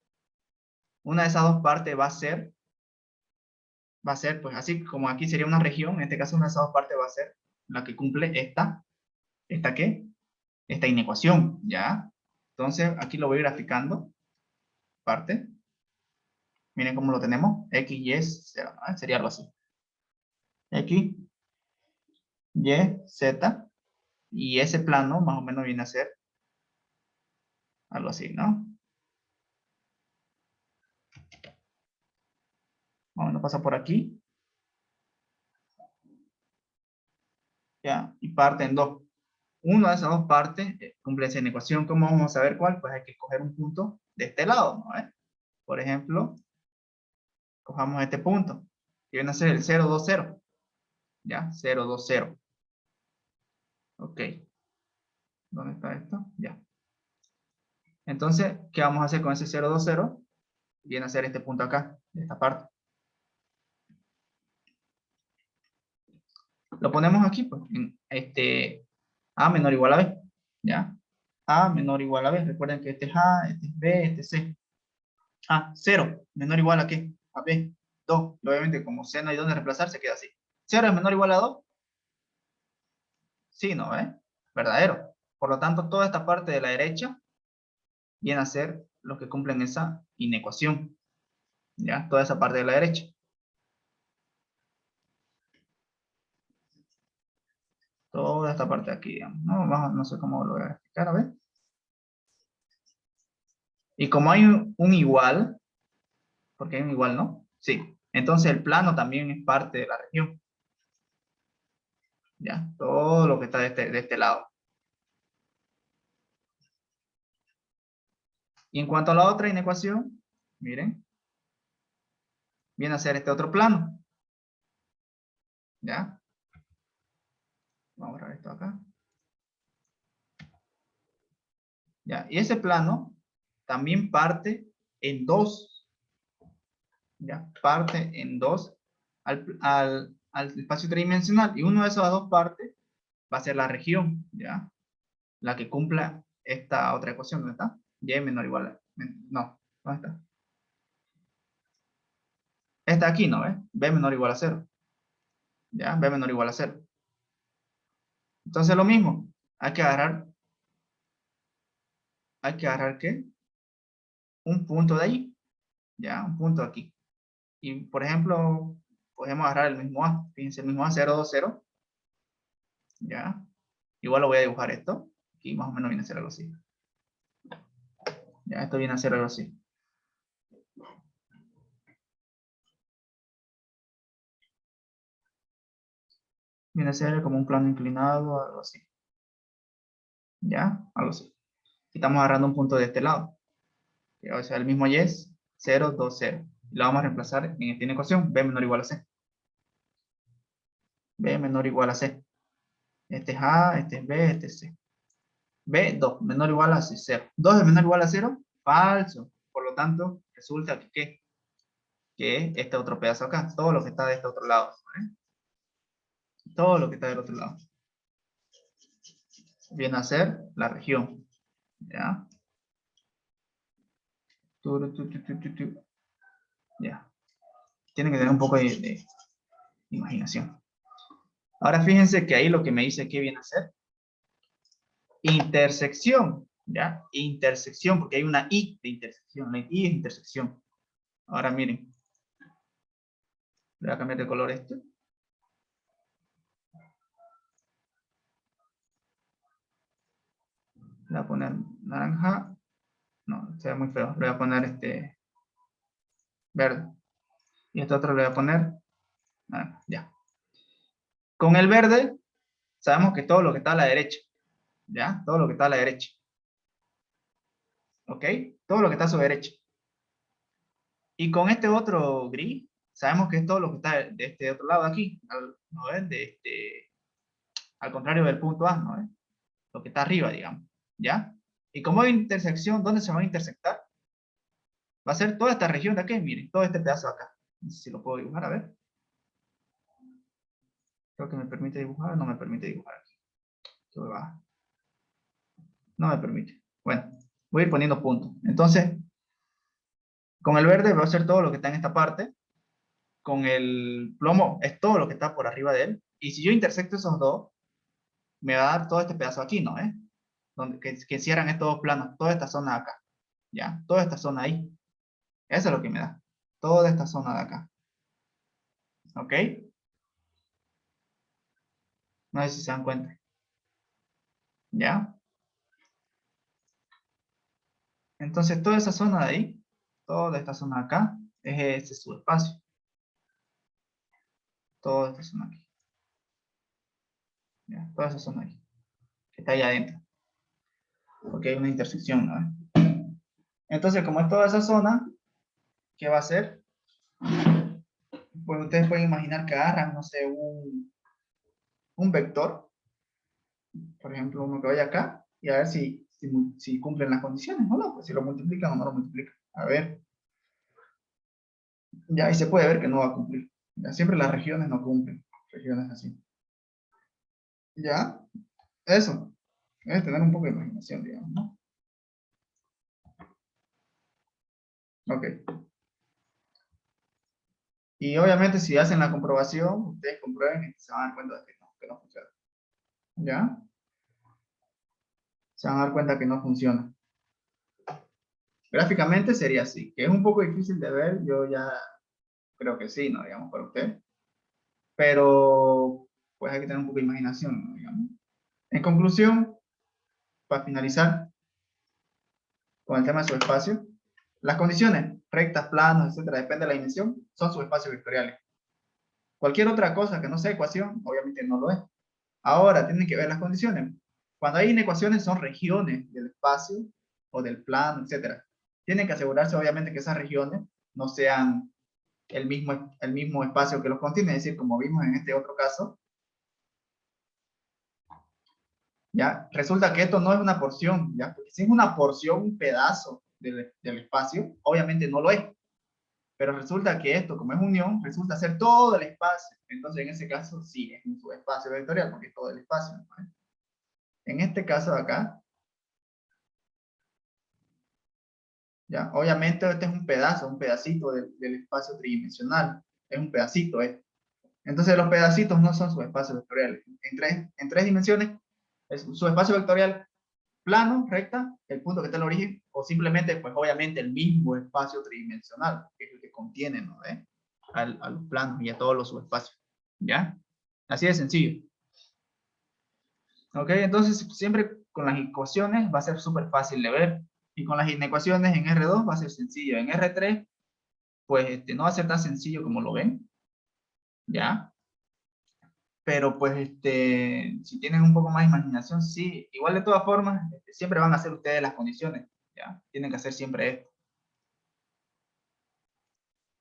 Una de esas dos partes va a ser, pues así como aquí sería una región, en este caso una de esas dos partes va a ser la que cumple ¿esta qué? Esta inecuación, ¿ya? Entonces, aquí lo voy graficando, parte. Miren cómo lo tenemos, X, Y, 0, ¿no? Sería algo así. X, Y, Z, y ese plano más o menos viene a ser algo así, ¿no? Vamos a pasar por aquí. ¿Ya? Y parte en dos. Una de esas dos partes cumple esa inecuación. ¿Cómo vamos a saber cuál? Pues hay que escoger un punto de este lado, ¿no? Por ejemplo, cojamos este punto, que viene a ser el 0, 2, 0. ¿Ya? 0, 2, 0. Ok. ¿Dónde está esto? Ya. Entonces, ¿qué vamos a hacer con ese 0, 2, 0? Viene a ser este punto acá, de esta parte. Lo ponemos aquí, pues, en A menor o igual a B. ¿Ya? A menor o igual a B. Recuerden que este es A, este es B, este es C. A, 0, menor o igual a ¿qué? A B, 2. Y obviamente, como C no hay dónde reemplazar, se queda así. 0 es menor o igual a 2. Sí, ¿no? Verdadero. Por lo tanto, toda esta parte de la derecha viene a ser los que cumplen esa inecuación. ¿Ya? Toda esa parte de la derecha. Toda esta parte de aquí, digamos. No sé cómo lo voy a explicar, a ver. Y como hay un igual, porque hay un igual, ¿no? Sí. Entonces el plano también es parte de la región. ¿Ya? Todo lo que está de este lado. Y en cuanto a la otra inecuación, miren, viene a ser este otro plano. ¿Ya? Vamos a borrar esto acá. ¿Ya? Y ese plano también parte en dos. ¿Ya? Parte en dos al espacio tridimensional. Y una de esas dos partes va a ser la región. ¿Ya? La que cumpla esta otra ecuación. ¿Dónde está? Y menor o igual a... No, ¿dónde está? Esta aquí, ¿no? B menor o igual a 0. ¿Ya? B menor o igual a 0. Entonces lo mismo. Hay que agarrar ¿qué? Un punto de ahí. ¿Ya? Un punto aquí. Y, por ejemplo, podemos agarrar el mismo A. Fíjense, el mismo A, 0, 2, 0. ¿Ya? Igual lo voy a dibujar esto. Aquí más o menos viene a ser algo así. Ya, esto viene a ser algo así. Viene a ser como un plano inclinado, algo así. ¿Ya? Algo así. Estamos agarrando un punto de este lado. O sea, el mismo Y es 0, 2, 0. Y lo vamos a reemplazar en esta ecuación. B menor o igual a C. B menor o igual a C. Este es A, este es B, este es C. B, 2 menor o igual a 0. 2 es menor o igual a 0. Falso. Por lo tanto, resulta que ¿qué? Que este otro pedazo acá. Todo lo que está de este otro lado. Todo lo que está del otro lado. Viene a ser la región. ¿Ya? Ya. Tienen que tener un poco de imaginación. Ahora fíjense que ahí lo que me dice que viene a ser intersección. ¿Ya? Intersección, porque hay una I de intersección. La I es intersección. Ahora miren. Voy a cambiar de color esto. Le voy a poner naranja. No, se ve muy feo. Le voy a poner verde. Y este otro le voy a poner naranja. Ya. Con el verde, sabemos que todo lo que está a la derecha. ¿Ya? Todo lo que está a la derecha. ¿Ok? Todo lo que está a su derecha. Y con este otro gris, sabemos que es todo lo que está de este otro lado de aquí. ¿No ven? Al contrario del punto A, ¿no ven? Lo que está arriba, digamos. ¿Ya? Y como hay intersección, ¿dónde se van a intersectar? Va a ser toda esta región de aquí, miren, todo este pedazo de acá. No sé si lo puedo dibujar, a ver. Creo que me permite dibujar, no me permite dibujar aquí. No me permite. Bueno, voy a ir poniendo puntos. Entonces, con el verde va a ser todo lo que está en esta parte. Con el plomo es todo lo que está por arriba de él. Y si yo intersecto esos dos, me va a dar todo este pedazo aquí, ¿no? Que cierran estos dos planos, toda esta zona de acá. ¿Ya? Toda esta zona ahí. Eso es lo que me da. Toda esta zona de acá. ¿Ok? No sé si se dan cuenta. ¿Ya? Entonces, toda esa zona de ahí, toda esta zona de acá, es ese subespacio. Toda esta zona aquí. ¿Ya? Toda esa zona aquí. Que está ahí adentro. Porque hay una intersección, ¿no? Entonces, como es toda esa zona, ¿qué va a hacer? Pues ustedes pueden imaginar que agarran, no sé, un vector, por ejemplo, uno que vaya acá, y a ver si cumplen las condiciones o no, pues si lo multiplican o no lo multiplican. A ver. Ya ahí se puede ver que no va a cumplir. Ya, siempre las regiones no cumplen. Regiones así. Ya, eso. Debe tener un poco de imaginación, digamos, ¿no? Ok. Y obviamente si hacen la comprobación, ustedes comprueben y se van a dar cuenta de que no funciona. ¿Ya? Se van a dar cuenta que no funciona. Gráficamente sería así, que es un poco difícil de ver, yo ya creo que sí, ¿no? Digamos, para usted. Pero, pues hay que tener un poco de imaginación, ¿no? Digamos. En conclusión, para finalizar con el tema de subespacio, las condiciones, rectas, planos, etcétera, depende de la dimensión, son subespacios vectoriales. Cualquier otra cosa que no sea ecuación, obviamente no lo es. Ahora, tienen que ver las condiciones. Cuando hay inecuaciones son regiones del espacio o del plano, etcétera. tienen que asegurarse obviamente que esas regiones no sean el mismo espacio que los contiene, es decir, como vimos en este otro caso, ¿ya? Resulta que esto no es una porción, ¿ya? Porque si es una porción, un pedazo del espacio, obviamente no lo es. Pero resulta que esto, como es unión, resulta ser todo el espacio. Entonces, en ese caso, sí, es un subespacio vectorial, porque es todo el espacio, ¿no? En este caso de acá, ¿ya? Obviamente este es un pedazo, un pedacito del espacio tridimensional. Es un pedacito, ¿eh? Entonces, los pedacitos no son subespacios vectoriales. En tres dimensiones, es un subespacio vectorial plano, recta, el punto que está en el origen, o simplemente, pues obviamente, el mismo espacio tridimensional, que es el que contiene, ¿no? A los planos y a todos los subespacios, ¿ya? Así de sencillo. ¿Ok? Entonces, siempre con las ecuaciones va a ser súper fácil de ver, y con las inecuaciones en R2 va a ser sencillo. En R3, pues no va a ser tan sencillo como lo ven, ¿ya? Pero pues si tienen un poco más de imaginación, sí, igual de todas formas, siempre van a hacer ustedes las condiciones, ¿ya? Tienen que hacer siempre esto,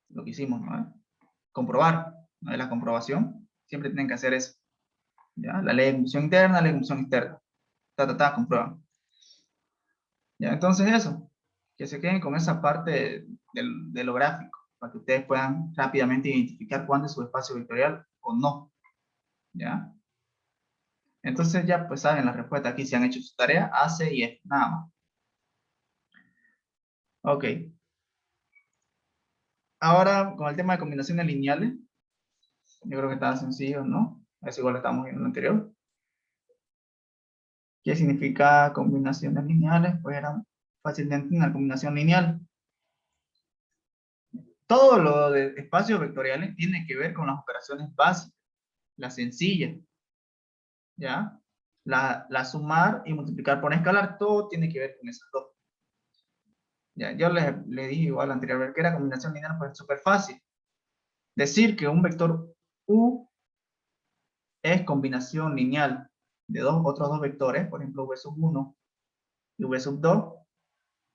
lo que hicimos, ¿no? Comprobar, ¿no? La comprobación, siempre tienen que hacer eso, ¿ya? La ley de inducción interna, la ley de inducción externa, comprueban. ¿Ya? Entonces eso, que se queden con esa parte de lo gráfico, para que ustedes puedan rápidamente identificar cuándo es su espacio vectorial o no, ¿ya? Entonces ya pues saben la respuesta aquí, si han hecho su tarea, A, C y F, nada más. Ok. Ahora, con el tema de combinaciones lineales, yo creo que está sencillo, ¿no? Eso igual lo estamos viendo en lo anterior. ¿Qué significa combinaciones lineales? Pues era fácilmente una combinación lineal. Todo lo de espacios vectoriales tiene que ver con las operaciones básicas, las sencillas, ¿ya? La sumar y multiplicar por escalar, todo tiene que ver con esas dos. Ya, yo le dije igual anteriormente que era combinación lineal, pues es súper fácil. Decir que un vector U es combinación lineal de otros dos vectores, por ejemplo, v sub 1 y v sub 2,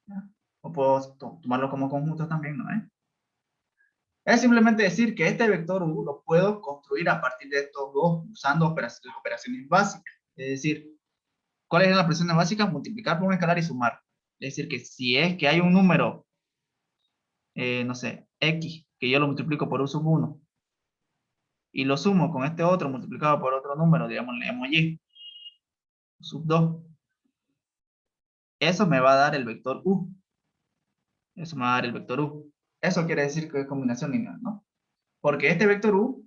¿ya? O puedo tomarlo como conjuntos también, ¿no? Es simplemente decir que este vector U lo puedo construir a partir de estos dos, usando las operaciones básicas. Es decir, ¿cuáles eran las operaciones básicas? Multiplicar por un escalar y sumar. Es decir, que si es que hay un número, no sé, X, que yo lo multiplico por U sub 1, y lo sumo con este otro multiplicado por otro número, digamos, le llamo Y, sub 2, eso me va a dar el vector U. Eso me va a dar el vector U. Eso quiere decir que es combinación lineal, ¿no? Porque este vector U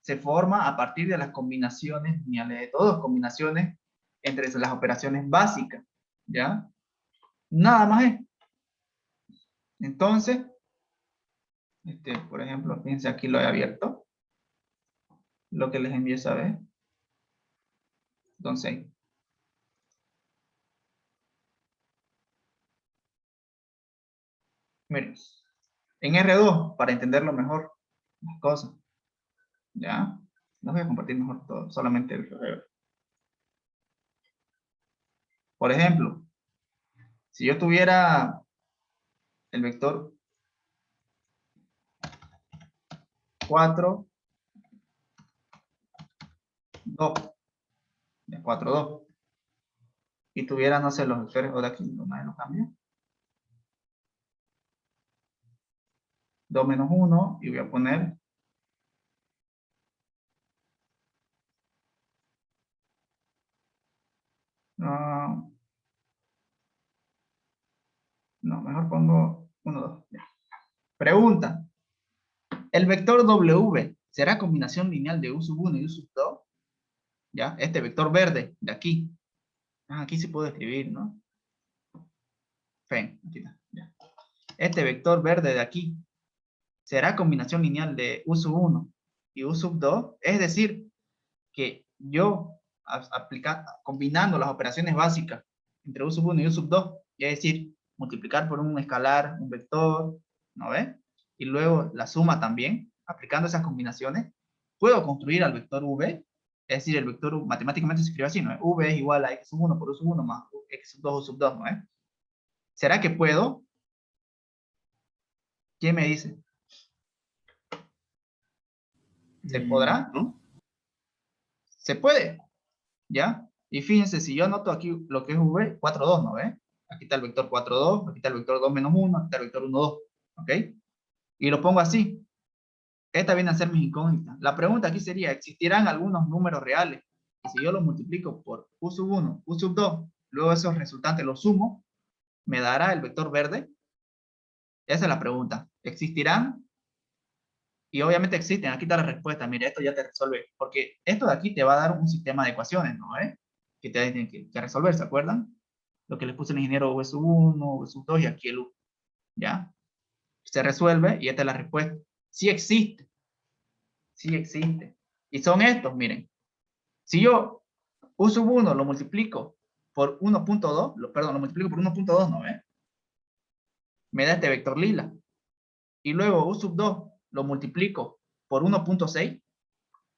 se forma a partir de las combinaciones lineales de todos, combinaciones entre las operaciones básicas, ¿ya? Nada más es. Entonces, por ejemplo, fíjense, aquí lo he abierto, lo que les envié esa vez. Entonces, miren, en R2, para entenderlo mejor, las cosas, ¿ya? No voy a compartir mejor todo, solamente el correo. Por ejemplo, si yo tuviera el vector 4, 2, de 4, 2, y tuviera, no sé, los vectores, o de aquí, no me lo cambio, 2 menos 1, y voy a poner no, mejor pongo 1, 2. Ya. Pregunta, ¿el vector W será combinación lineal de U sub 1 y U sub 2? ¿Ya? Este vector verde de aquí. Aquí sí puedo escribir, ¿no? Fen, aquí está. Ya. Este vector verde de aquí será combinación lineal de U sub 1 y U sub 2. Es decir, que yo combinando las operaciones básicas entre U sub 1 y U sub 2, es decir, multiplicar por un escalar, un vector, ¿no ves? Y luego la suma también, aplicando esas combinaciones, puedo construir al vector V, es decir, el vector U, matemáticamente se escribe así, ¿no? V es igual a x sub 1 por U sub 1 más x sub 2 U sub 2, ¿no es? ¿Será que puedo ¿Quién me dice? ¿Se podrá? ¿No? Se puede, ¿ya? Y fíjense, si yo anoto aquí lo que es V, 4, 2, ¿no ve? Aquí está el vector 4, 2, aquí está el vector 2 menos 1, aquí está el vector 1, 2, ¿ok? Y lo pongo así. Esta viene a ser mis incógnitas. La pregunta aquí sería, ¿existirán algunos números reales? Y si yo los multiplico por U sub 1, U sub 2, luego esos resultantes los sumo, ¿me dará el vector verde? Esa es la pregunta. ¿Existirán? Y obviamente existen. Aquí está la respuesta. Mire, esto ya te resuelve. Porque esto de aquí te va a dar un sistema de ecuaciones, ¿no? Que te tienen que resolver, ¿se acuerdan? Lo que les puse el ingeniero V sub 1, V sub 2 y aquí el U. ¿Ya? Se resuelve y esta es la respuesta. Sí existe. Sí existe. Y son estos, miren. Si yo U sub 1 lo multiplico por 1.2, perdón, lo multiplico por 1.2, ¿no? Me da este vector lila. Y luego U sub 2 lo multiplico por 1.6,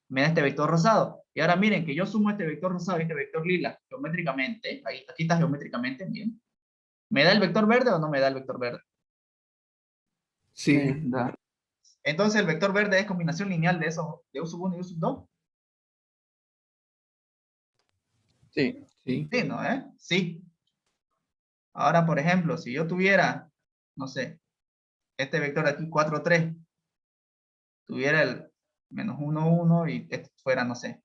me da este vector rosado. Y ahora miren que yo sumo este vector rosado y este vector lila geométricamente, aquí está geométricamente, bien. ¿Me da el vector verde o no me da el vector verde? Sí. Da. Entonces el vector verde es combinación lineal de esos, de U sub 1 y U sub 2. Sí. Sí. Sí, ¿no? Sí. Ahora, por ejemplo, si yo tuviera, no sé, este vector aquí 4, 3, tuviera el menos 1, 1 y este fuera, no sé,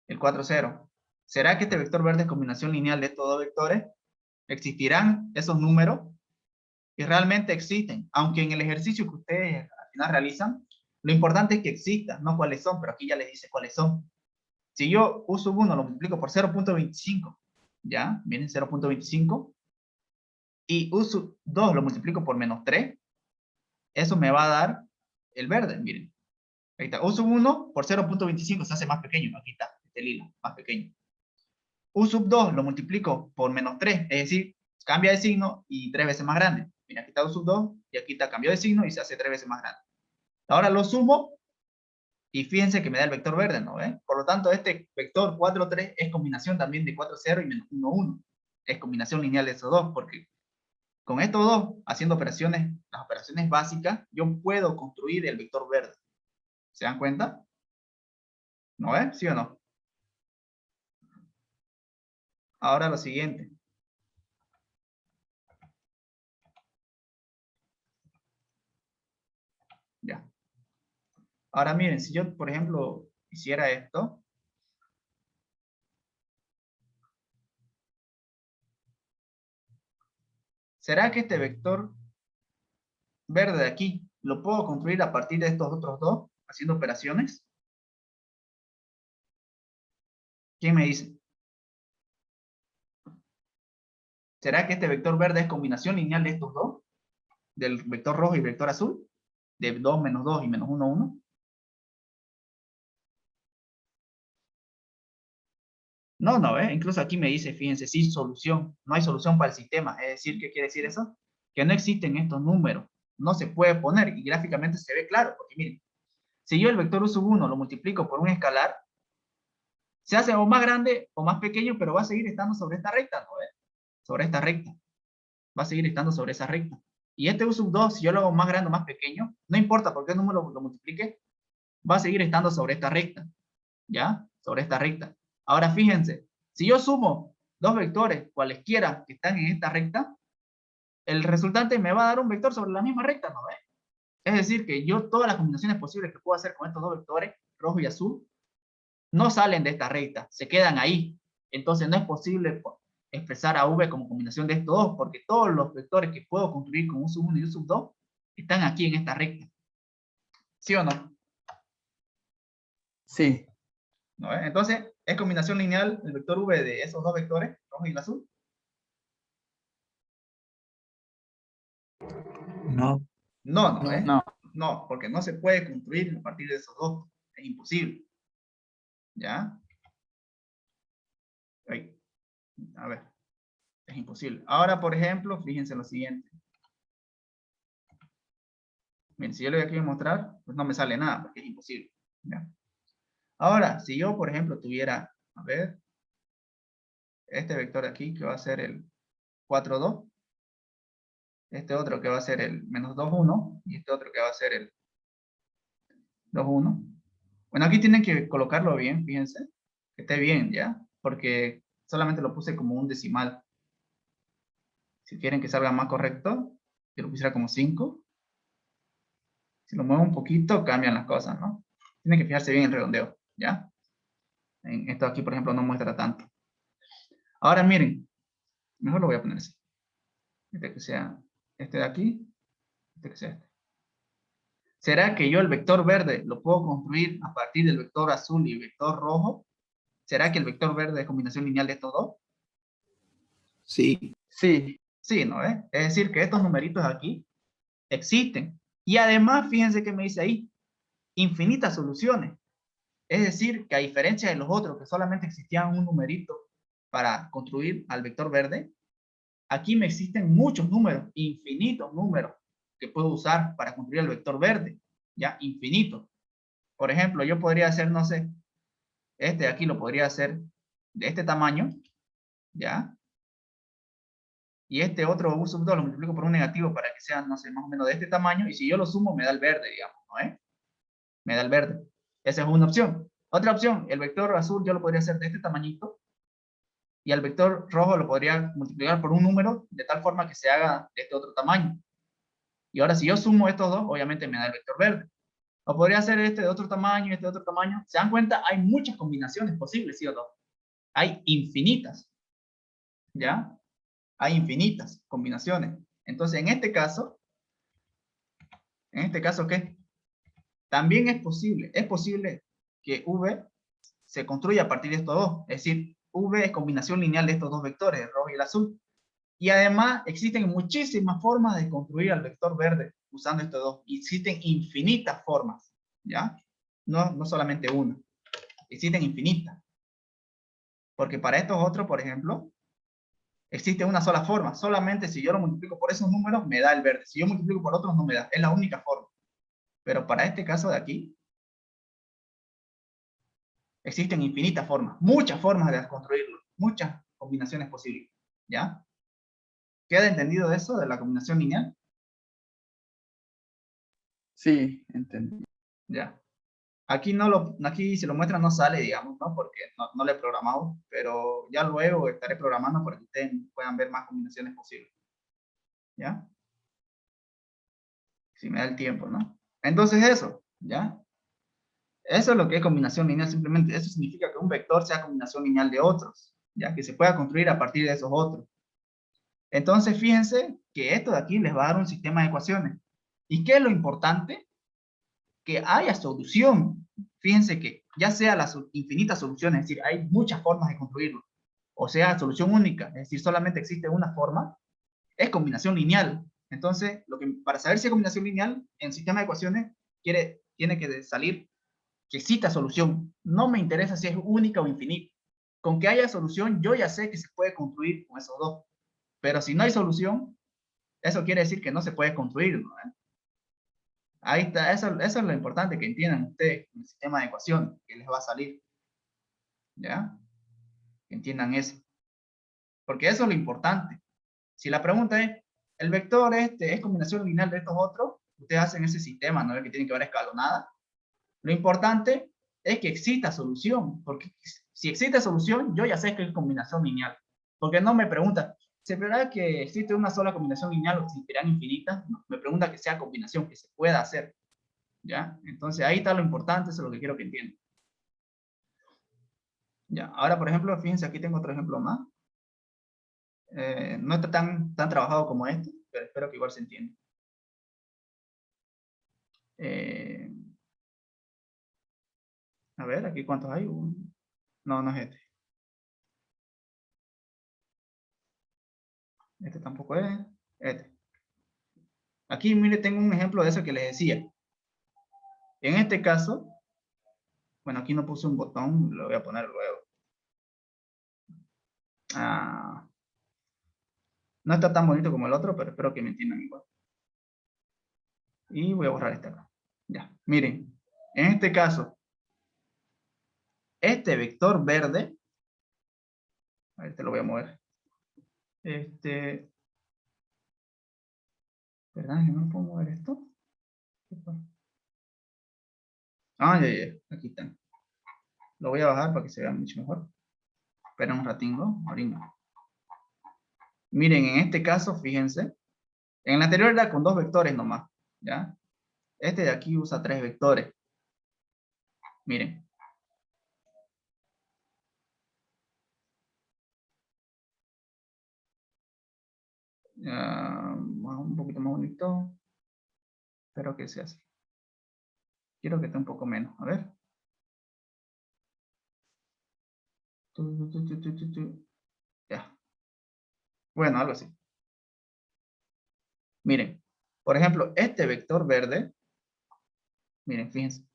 el 4, 0. ¿Será que este vector verde es combinación lineal de estos dos vectores? ¿Existirán esos números? Y realmente existen, aunque en el ejercicio que ustedes al final realizan, lo importante es que existan, no cuáles son, pero aquí ya les dice cuáles son. Si yo U sub 1 lo multiplico por 0.25, ¿ya? Miren 0.25, y U sub 2 lo multiplico por menos 3, eso me va a dar el verde, miren. Ahí está, U sub 1 por 0.25 se hace más pequeño, aquí está, este lila, más pequeño. U sub 2 lo multiplico por menos 3, es decir, cambia de signo y 3 veces más grande. Mira, aquí está U sub 2 y aquí está cambio de signo y se hace 3 veces más grande. Ahora lo sumo y fíjense que me da el vector verde, ¿no? Por lo tanto, este vector 4, 3 es combinación también de 4, 0 y menos 1, 1. Es combinación lineal de esos dos, porque con estos dos, haciendo operaciones, las operaciones básicas, yo puedo construir el vector verde. ¿Se dan cuenta? ¿No ves? ¿Sí o no? Ahora lo siguiente. Ya. Ahora miren, si yo, por ejemplo, hiciera esto, ¿será que este vector verde de aquí lo puedo construir a partir de estos otros dos, haciendo operaciones? ¿Quién me dice? ¿Será que este vector verde es combinación lineal de estos dos? Del vector rojo y vector azul, de 2 menos 2 y menos 1, 1. No, no, incluso aquí me dice, fíjense, sí, solución. No hay solución para el sistema. Es decir, ¿qué quiere decir eso? Que no existen estos números. No se puede poner y gráficamente se ve claro, porque miren, si yo el vector U sub 1 lo multiplico por un escalar, se hace o más grande o más pequeño, pero va a seguir estando sobre esta recta, ¿no? Sobre esta recta. Va a seguir estando sobre esa recta. Y este U sub 2, si yo lo hago más grande o más pequeño, no importa por qué número lo multiplique, va a seguir estando sobre esta recta. ¿Ya? Sobre esta recta. Ahora fíjense, si yo sumo dos vectores cualesquiera que están en esta recta, el resultante me va a dar un vector sobre la misma recta, ¿no ves? Es decir, que yo todas las combinaciones posibles que puedo hacer con estos dos vectores, rojo y azul, no salen de esta recta, se quedan ahí. Entonces no es posible expresar a V como combinación de estos dos, porque todos los vectores que puedo construir con U sub 1 y U sub 2 están aquí en esta recta. ¿Sí o no? Sí. ¿No? Entonces, ¿es combinación lineal el vector V de esos dos vectores, rojo y el azul? No. No, no, No. No. No, porque no se puede construir a partir de esos dos. Es imposible. ¿Ya? Ahí. A ver. Es imposible. Ahora, por ejemplo, fíjense lo siguiente. Miren, si yo le doy aquí a mostrar, pues no me sale nada, porque es imposible. ¿Ya? Ahora, si yo, por ejemplo, tuviera, a ver, este vector aquí, que va a ser el 4, 2. este otro que va a ser el menos 2, 1, y este otro que va a ser el 2, 1. Bueno, aquí tienen que colocarlo bien, fíjense, que esté bien, ¿ya? Porque solamente lo puse como un decimal. Si quieren que salga más correcto, yo lo pusiera como 5. Si lo muevo un poquito, cambian las cosas, ¿no? Tienen que fijarse bien en el redondeo, ¿ya? En esto aquí, por ejemplo, no muestra tanto. Ahora miren, mejor lo voy a poner así. Este que sea este de aquí, este que sea este. ¿Será que yo el vector verde lo puedo construir a partir del vector azul y el vector rojo? ¿Será que el vector verde es combinación lineal de estos dos? Sí. Sí, Sí, ¿no? Es decir, que estos numeritos aquí existen. Y además, fíjense que me dice ahí, infinitas soluciones. Es decir, que a diferencia de los otros, que solamente existían un numerito para construir al vector verde, aquí me existen muchos números, infinitos números, que puedo usar para construir el vector verde. Ya, infinito. Por ejemplo, yo podría hacer, no sé, este de aquí lo podría hacer de este tamaño, ¿ya? Y este otro uso lo multiplico por un negativo para que sea, no sé, más o menos de este tamaño, y si yo lo sumo me da el verde, digamos, ¿no? Me da el verde. Esa es una opción. Otra opción, el vector azul yo lo podría hacer de este tamañito, y al vector rojo lo podría multiplicar por un número de tal forma que se haga de este otro tamaño. Y ahora si yo sumo estos dos, obviamente me da el vector verde. O podría hacer este de otro tamaño y este de otro tamaño. ¿Se dan cuenta? Hay muchas combinaciones posibles, ¿sí o no? Hay infinitas, ¿ya? Hay infinitas combinaciones. Entonces, en este caso, ¿qué? También es posible que V se construya a partir de estos dos. Es decir, V es combinación lineal de estos dos vectores, el rojo y el azul. Y además existen muchísimas formas de construir al vector verde usando estos dos. Existen infinitas formas, ¿ya? No solamente una. Existen infinitas. Porque para estos otros, por ejemplo, existe una sola forma. Solamente si yo lo multiplico por esos números, me da el verde. Si yo multiplico por otros, no me da. Es la única forma. Pero para este caso de aquí, existen infinitas formas. Muchas formas de construirlo. Muchas combinaciones posibles. ¿Ya? ¿Queda entendido eso de la combinación lineal? sí, entendí. Ya. Aquí si lo muestra no sale, digamos, ¿no? Porque no lo he programado, pero ya luego estaré programando para que ustedes puedan ver más combinaciones posibles. ¿Ya? Si me da el tiempo, ¿no? Entonces eso, ¿ya? Eso es lo que es combinación lineal, simplemente eso significa que un vector sea combinación lineal de otros, ya que se pueda construir a partir de esos otros. Entonces, fíjense que esto de aquí les va a dar un sistema de ecuaciones. ¿Y qué es lo importante? Que haya solución. Fíjense que ya sea las infinitas soluciones, es decir, hay muchas formas de construirlo, o sea, solución única, es decir, solamente existe una forma, es combinación lineal. Entonces, para saber si es combinación lineal, en sistema de ecuaciones tiene que salir que exista solución. No me interesa si es única o infinita. Con que haya solución, yo ya sé que se puede construir con esos dos. Pero si no hay solución, eso quiere decir que no se puede construir, ¿no? Ahí está, eso es lo importante que entiendan ustedes en el sistema de ecuaciones que les va a salir. ¿Ya? Que entiendan eso. Porque eso es lo importante. Si la pregunta es, ¿el vector este es combinación lineal de estos otros? Ustedes hacen ese sistema, ¿no? Que tiene que ver escalonada. Lo importante es que exista solución, porque si existe solución, yo ya sé que es combinación lineal. Porque no me pregunta, ¿se verá que existe una sola combinación lineal o existirán infinitas? No, me pregunta que sea combinación, que se pueda hacer. ¿Ya? Entonces ahí está lo importante, eso es lo que quiero que entiendan. Ya, ahora por ejemplo, fíjense, aquí tengo otro ejemplo más. No está tan trabajado como este, pero espero que igual se entienda. A ver, aquí cuántos hay. No, no es este. Este tampoco es. Este. Aquí, mire, tengo un ejemplo de eso que les decía. En este caso, bueno, aquí no puse un botón, lo voy a poner luego. No está tan bonito como el otro, pero espero que me entiendan igual. Y voy a borrar este acá. Ya, miren, en este caso, este vector verde, a ver, te lo voy a mover. ¿Verdad? ¿Que no puedo mover esto? Ah, ya, aquí está. Lo voy a bajar para que se vea mucho mejor. Espera un ratingo, ahorita. Miren, en este caso, fíjense. En el anterior era con 2 vectores nomás, ¿ya? Este de aquí usa 3 vectores. Miren. Un poquito más bonito. Espero que sea así. Quiero que esté un poco menos. A ver. Ya. Bueno, algo así. Miren. Por ejemplo, este vector verde. Miren, fíjense.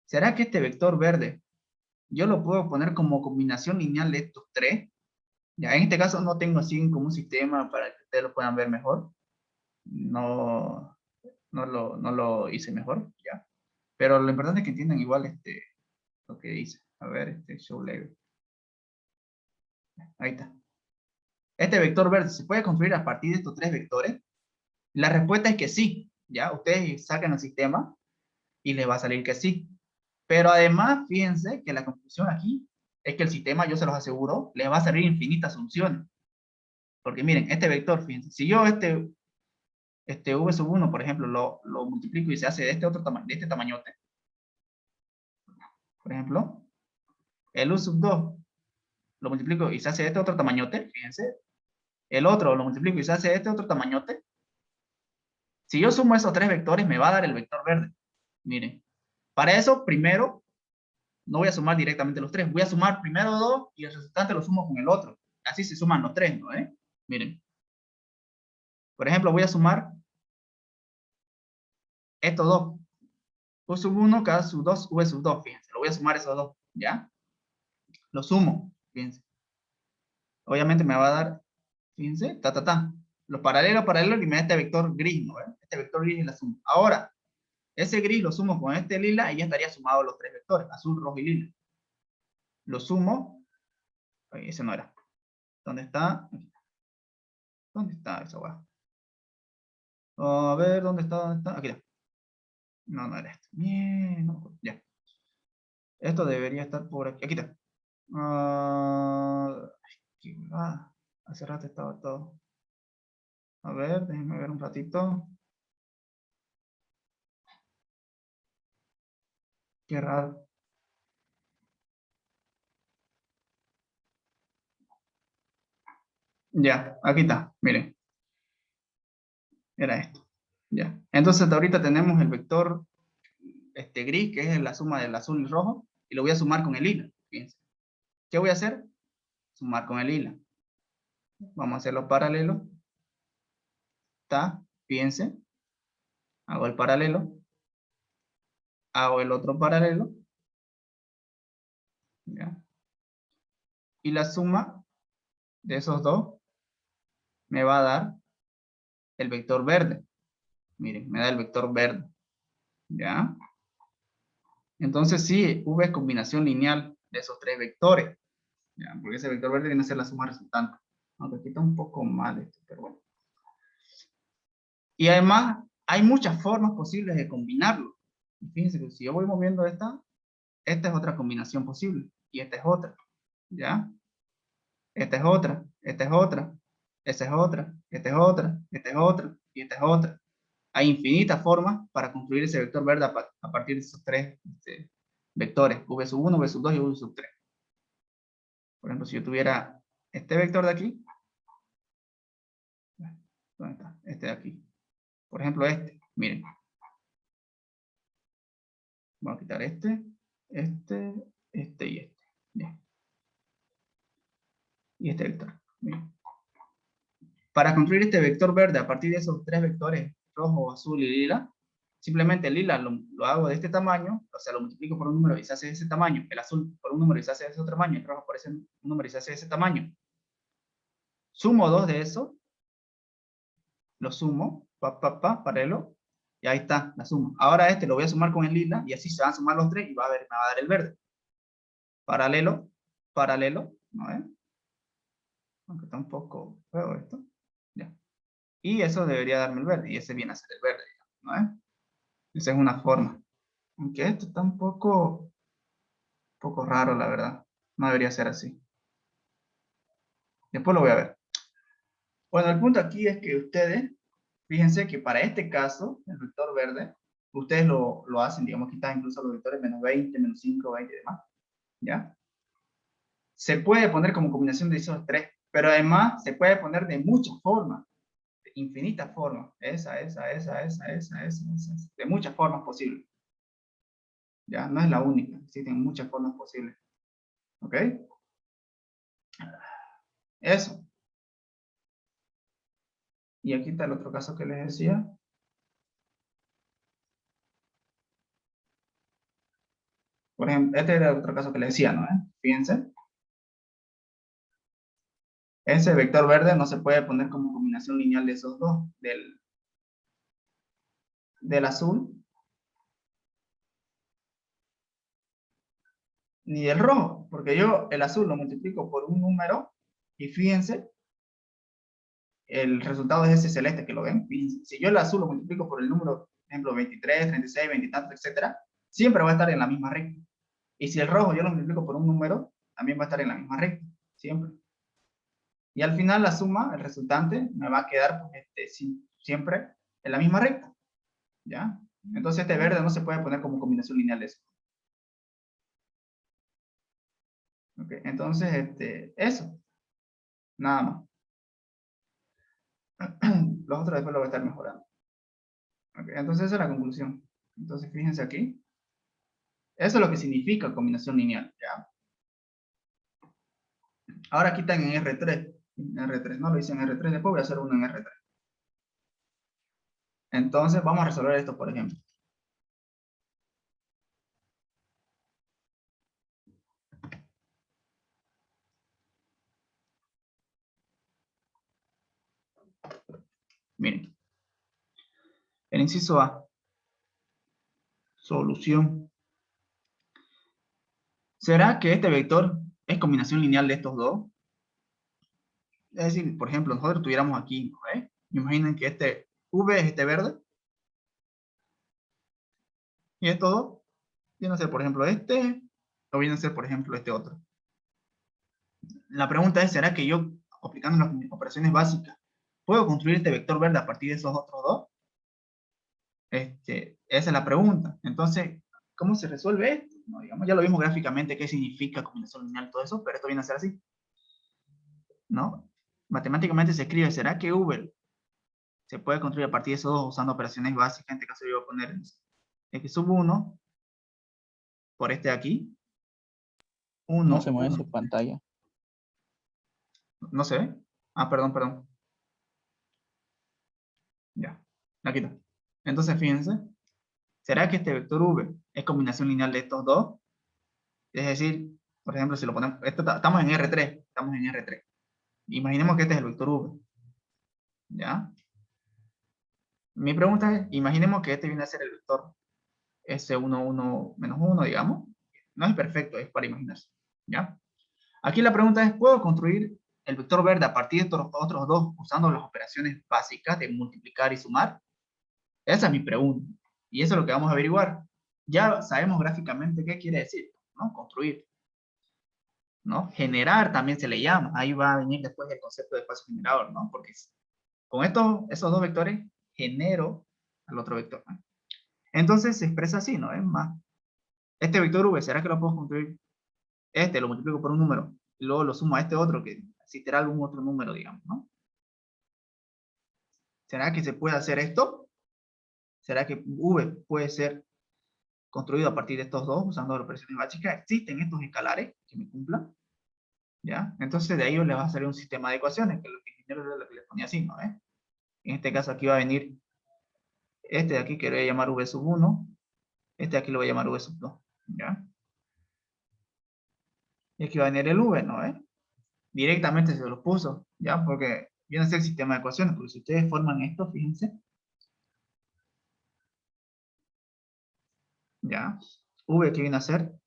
¿Será que este vector verde yo lo puedo poner como combinación lineal de estos 3? Ya, en este caso no tengo así como un sistema para que ustedes lo puedan ver mejor. No lo hice mejor, ya. Pero lo importante es que entiendan igual lo que dice. A ver, show label. Ahí está. Este vector verde, ¿se puede construir a partir de estos 3 vectores? La respuesta es que sí, ya. Ustedes sacan el sistema y les va a salir que sí. Pero además, fíjense que la conclusión aquí es que el sistema, yo se los aseguro, les va a salir infinitas soluciones. Porque miren, este vector, fíjense, si yo v sub 1, por ejemplo, lo multiplico y se hace de este otro tamaño, de este tamañote, por ejemplo, el u sub 2 lo multiplico y se hace de este otro tamañote, fíjense, el otro lo multiplico y se hace de este otro tamañote. Si yo sumo esos 3 vectores, me va a dar el vector verde. Miren, para eso, primero, no voy a sumar directamente los 3, voy a sumar primero 2 y el resultante lo sumo con el otro. Así se suman los 3, ¿no? Miren, por ejemplo, voy a sumar estos dos. U sub 1, K sub 2, V sub 2, fíjense, lo voy a sumar esos dos, ¿ya? Lo sumo, fíjense. Obviamente me va a dar, fíjense, los paralelos y me da este vector gris, ¿no? Este vector gris es la suma. Ahora, ese gris lo sumo con este lila y ya estaría sumado los 3 vectores, azul, rojo y lila. Lo sumo, ay, ese no era. ¿Dónde está? Aquí. ¿Dónde está esa hueá? A ver, ¿dónde está? ¿Dónde está? Aquí está. No, no era esto. Bien, no, ya. Esto debería estar por aquí. Aquí está. Hace rato estaba todo. A ver, déjenme ver un ratito. Qué raro. Ya, aquí está. Miren. Era esto. Ya. Entonces ahorita tenemos el vector gris, que es la suma del azul y rojo, y lo voy a sumar con el lila. Fíjense. ¿Qué voy a hacer? Sumar con el lila. Vamos a hacerlo paralelo. Está, fíjense. Hago el paralelo. Hago el otro paralelo. ¿Ya? Y la suma de esos dos me va a dar el vector verde. Miren, me da el vector verde. ¿Ya? Entonces sí, V es combinación lineal de esos 3 vectores. ¿Ya? Porque ese vector verde viene a ser la suma resultante. Aunque aquí está un poco mal esto, pero bueno. Y además, hay muchas formas posibles de combinarlo. Fíjense que si yo voy moviendo esta es otra combinación posible. Y esta es otra. ¿Ya? Esta es otra. Esta es otra. Esta es otra. Esta es otra. Esta es otra. Y esta es otra. Hay infinitas formas para construir ese vector verde a partir de esos 3 vectores. V sub 1, V sub 2 y V sub 3. Por ejemplo, si yo tuviera este vector de aquí. ¿Dónde está? Este de aquí. Por ejemplo, miren. Voy a quitar este y este. Bien. Y este vector. Bien. Para construir este vector verde a partir de esos 3 vectores, rojo, azul y lila, simplemente el lila lo hago de este tamaño, o sea, lo multiplico por un número y se hace de ese tamaño, el azul por un número y se hace de ese otro tamaño, el rojo por ese número y se hace de ese tamaño. Sumo 2 de eso, lo sumo, paralelo, y ahí está la suma. Ahora lo voy a sumar con el lila, y así se van a sumar los 3 y me va a dar el verde. Paralelo, paralelo, ¿no es? Aunque está un poco feo esto. Ya. Y eso debería darme el verde, y ese viene a ser el verde, ¿no es? Esa es una forma. Aunque esto está un poco raro, la verdad. No debería ser así. Después lo voy a ver. Bueno, el punto aquí es que ustedes, fíjense que para este caso, el vector verde, ustedes lo hacen, digamos, quitan incluso los vectores menos 20, menos 5, 20 y demás. ¿Ya? Se puede poner como combinación de esos tres, pero además se puede poner de muchas formas, de infinitas formas. Esa, de muchas formas posibles. ¿Ya? No es la única, existen muchas formas posibles. ¿Ok? Eso. Y aquí está el otro caso que les decía. Por ejemplo, este era el otro caso que les decía, ¿no? Fíjense. Ese vector verde no se puede poner como combinación lineal de esos dos, del azul ni del rojo, porque yo el azul lo multiplico por un número y fíjense, el resultado es ese celeste que lo ven. Fíjense, si yo el azul lo multiplico por el número, por ejemplo, 23, 36, 20 y tanto, etcétera, siempre va a estar en la misma recta. Y si el rojo yo lo multiplico por un número, también va a estar en la misma recta, siempre. Y al final la suma, el resultante, me va a quedar siempre en la misma recta. ¿Ya? Entonces este verde no se puede poner como combinación lineal de eso. Okay, entonces, eso. Nada más. Los otros después lo voy a estar mejorando. Okay, entonces esa es la conclusión. Entonces fíjense aquí. Eso es lo que significa combinación lineal. ¿Ya? Ahora aquí están en R3. En R3, no lo hice en R3, después voy a hacer uno en R3. Entonces vamos a resolver esto, por ejemplo. Miren. El inciso A. Solución. ¿Será que este vector es combinación lineal de estos dos? Es decir, por ejemplo, nosotros tuviéramos aquí, ¿no? Imaginen que este V es este verde. Y estos dos vienen a ser, por ejemplo, este, o vienen a ser, por ejemplo, este otro. La pregunta es, ¿será que yo, aplicando las operaciones básicas, puedo construir este vector verde a partir de esos otros dos? Esa es la pregunta. Entonces, ¿cómo se resuelve esto? No, digamos, ya lo vimos gráficamente qué significa combinación lineal, todo eso, pero esto viene a ser así, ¿no? Matemáticamente se escribe, ¿será que V se puede construir a partir de esos dos usando operaciones básicas? En este caso yo voy a poner x sub 1 por este de aquí. 1, No se mueve 1. su pantalla. ¿No se ve? Ah, perdón. Ya, la quito. Entonces, fíjense, ¿será que este vector V es combinación lineal de estos dos? Es decir, por ejemplo, si lo ponemos, estamos en R3, Imaginemos que este es el vector V. ¿Ya? Mi pregunta es, imaginemos que este viene a ser el vector S1, 1, menos 1, digamos. No es perfecto, es para imaginarse. ¿Ya? Aquí la pregunta es, ¿puedo construir el vector verde a partir de estos otros dos usando las operaciones básicas de multiplicar y sumar? Esa es mi pregunta. Y eso es lo que vamos a averiguar. Ya sabemos gráficamente qué quiere decir, ¿no? Construir. ¿No? Generar también se le llama. Ahí va a venir después el concepto de espacio generador, ¿no? Porque con esos dos vectores genero al otro vector, ¿no? Entonces se expresa así, ¿no? Es más, este vector V, ¿será que lo puedo construir? Lo multiplico por un número, y luego lo sumo a este otro, que existirá algún otro número, digamos, ¿no? ¿Será que se puede hacer esto? ¿Será que V puede ser construido a partir de estos dos, usando las operaciones básicas? ¿Existen estos escalares que me cumplan? ¿Ya? Entonces de ahí les va a salir un sistema de ecuaciones, que es lo que les ponía así, ¿no? En este caso aquí va a venir este de aquí, que lo voy a llamar V sub 1, este de aquí lo voy a llamar V sub 2, ¿ya? Y aquí va a venir el V, ¿no? Directamente se lo puso, ¿ya? Porque viene a ser el sistema de ecuaciones, porque si ustedes forman esto, fíjense, ¿ya? V que viene a ser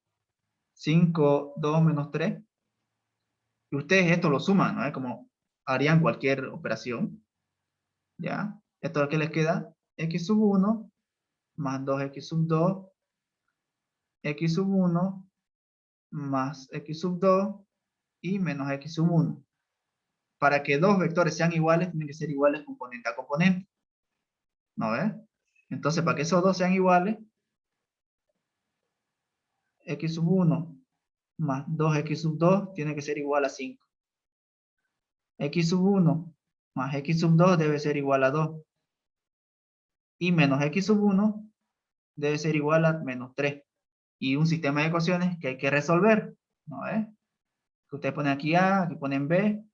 5, 2 menos 3, y ustedes esto lo suman, ¿no? Como harían cualquier operación, ¿Ya? Esto es lo que les queda, x sub 1 más 2x sub 2, x sub 1 más x sub 2 y menos x sub 1. Para que dos vectores sean iguales, tienen que ser iguales componente a componente. ¿No ves? Entonces, para que esos dos sean iguales, x sub 1 más 2x sub 2 tiene que ser igual a 5. X sub 1 más x sub 2 debe ser igual a 2. Y menos x sub 1 debe ser igual a menos 3. Y un sistema de ecuaciones que hay que resolver. ¿No ves? Que ustedes ponen aquí A, aquí ponen B.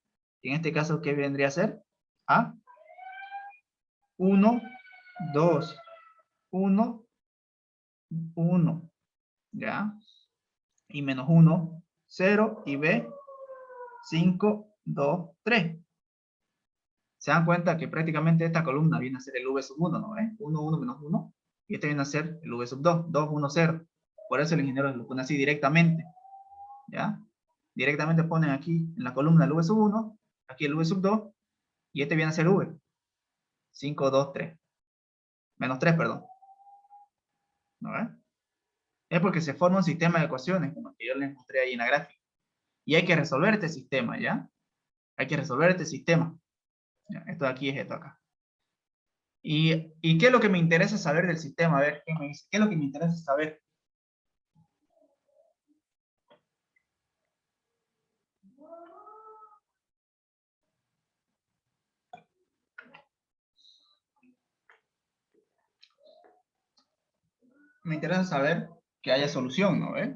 Y en este caso, ¿qué vendría a ser? A. 1, 2, 1, 1. ¿Ya? Y menos 1, 0. Y B, 5, 2, 3. Se dan cuenta que prácticamente esta columna viene a ser el v sub 1, ¿no ves? 1, 1, menos 1. Y este viene a ser el v sub 2, 2, 1, 0. Por eso el ingeniero lo pone así directamente. ¿Ya? Directamente ponen aquí en la columna el v sub 1, aquí el v sub 2, y este viene a ser v. 5, 2, 3. Menos 3, perdón. ¿No ves? Es porque se forma un sistema de ecuaciones, como el que yo les mostré ahí en la gráfica. Y hay que resolver este sistema, ¿ya? Hay que resolver este sistema. ¿Ya? Esto de aquí es esto acá. ¿Y qué es lo que me interesa saber del sistema? A ver, ¿qué me dice? ¿Qué es lo que me interesa saber? Me interesa saber que haya solución, ¿no ves?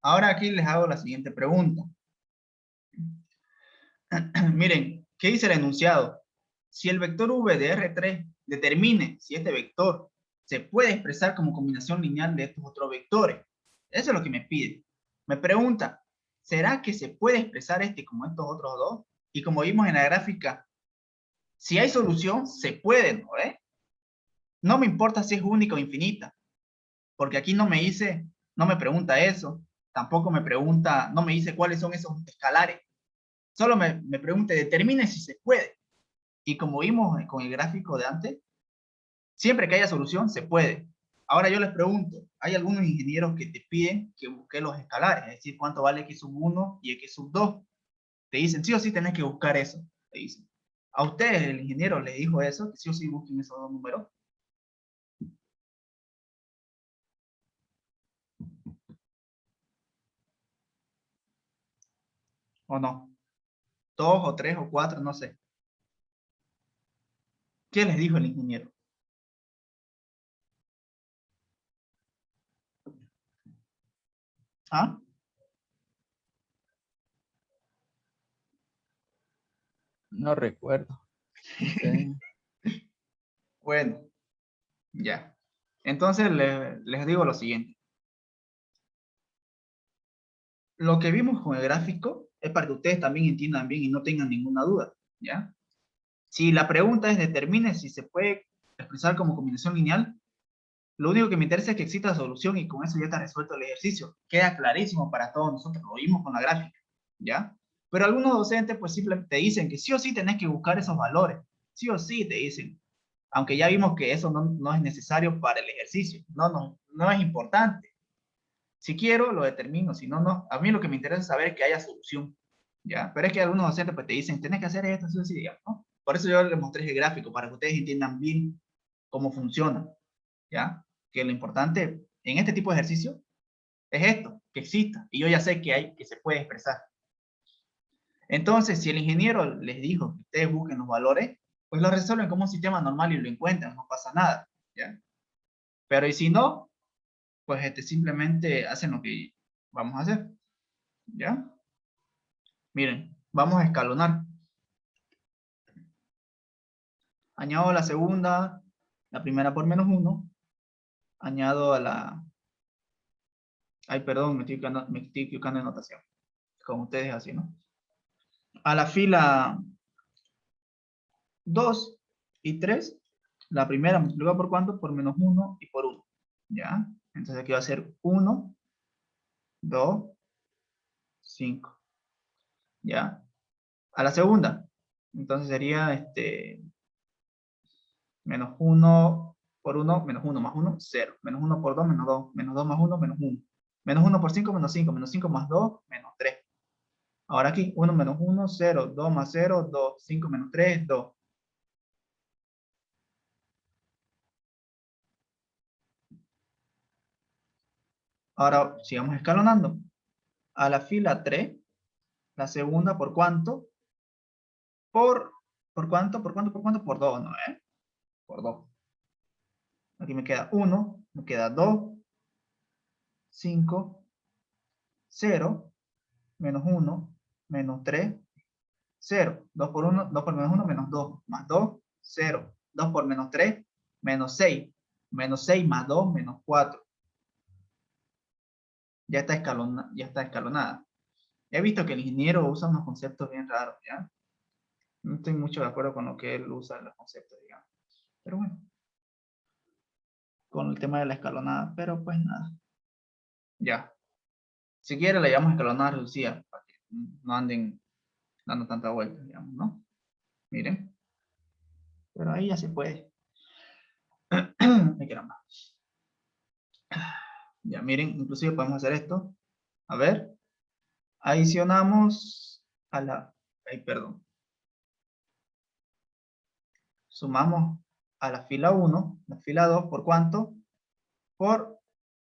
Ahora aquí les hago la siguiente pregunta. Miren, ¿qué dice el enunciado? Si el vector v de R3 determine si este vector se puede expresar como combinación lineal de estos otros vectores. Eso es lo que me pide. Me pregunta, ¿será que se puede expresar este como estos otros dos? Y como vimos en la gráfica, si hay solución, se puede, ¿no ves? No me importa si es única o infinita, porque aquí no me dice, no me pregunta eso, tampoco me pregunta, no me dice cuáles son esos escalares. Solo me pregunta, determine si se puede. Y como vimos con el gráfico de antes, siempre que haya solución, se puede. Ahora yo les pregunto, hay algunos ingenieros que te piden que busques los escalares, es decir, cuánto vale x sub 1 y x sub 2. Te dicen, sí o sí tenés que buscar eso. Te dicen. ¿A ustedes el ingeniero les dijo eso? Que sí o sí busquen esos dos números. ¿O no? Dos o tres o cuatro, no sé. ¿Qué les dijo el ingeniero? ¿Ah? No recuerdo. Sí. Bueno, ya. Entonces les digo lo siguiente. Lo que vimos con el gráfico es para que ustedes también entiendan bien y no tengan ninguna duda, ¿ya? Si la pregunta es determine si se puede expresar como combinación lineal, lo único que me interesa es que exista solución y con eso ya está resuelto el ejercicio. Queda clarísimo para todos nosotros, lo vimos con la gráfica, ¿ya? Pero algunos docentes pues simplemente te dicen que sí o sí tenés que buscar esos valores, sí o sí te dicen, aunque ya vimos que eso no es necesario para el ejercicio, no es importante. Si quiero, lo determino, si no, no. A mí lo que me interesa es saber que haya solución, ¿ya? Pero es que algunos docentes pues te dicen, tenés que hacer esto, sí o sí, digamos, ¿no? Por eso yo les mostré el gráfico, para que ustedes entiendan bien cómo funciona, ¿ya? Que lo importante en este tipo de ejercicio es esto, que exista, y yo ya sé que se puede expresar. Entonces, si el ingeniero les dijo que ustedes busquen los valores, pues lo resuelven como un sistema normal y lo encuentran, no pasa nada, ¿ya? Pero y si no, pues simplemente hacen lo que vamos a hacer, ¿ya? Miren, vamos a escalonar. Añado la segunda, la primera por menos 1. Añado a la... Ay, perdón, me estoy equivocando de notación. Con ustedes así, ¿no? A la fila 2 y 3, la primera multiplicada por cuánto? Por menos 1 y por 1. ¿Ya? Entonces aquí va a ser 1, 2, 5. ¿Ya? A la segunda. Entonces sería Menos 1 por 1, menos 1 más 1, 0. Menos 1 por 2, menos 2. Menos 2 más 1, menos 1. Menos 1 por 5, menos 5. Menos 5 más 2, menos 3. Ahora aquí, 1 menos 1, 0. 2 más 0, 2. 5 menos 3, 2. Ahora sigamos escalonando. A la fila 3, la segunda, ¿por cuánto? ¿Por cuánto? ¿Por cuánto? ¿Por cuánto? Por 2, ¿no? Por 2. Aquí me queda 1, me queda 2, 5, 0, menos 1, menos 3, 0. 2 por 1, 2 por menos 1, menos 2. Más 2, 0. 2 por menos 3, menos 6. Menos 6 más 2, menos 4. Ya está escalonada. He visto que el ingeniero usa unos conceptos bien raros, ¿ya? No estoy mucho de acuerdo con lo que él usa en los conceptos, digamos. Pero bueno. Con el tema de la escalonada, pero pues nada. Ya. Si quiere la llamamos escalonada reducida, para que no anden dando tanta vuelta, digamos, ¿no? Miren. Pero ahí ya se puede. Ay, caramba. Ya, miren, inclusive podemos hacer esto. A ver. Adicionamos a la... Ay, perdón. Sumamos a la fila 1, la fila 2, ¿por cuánto? Por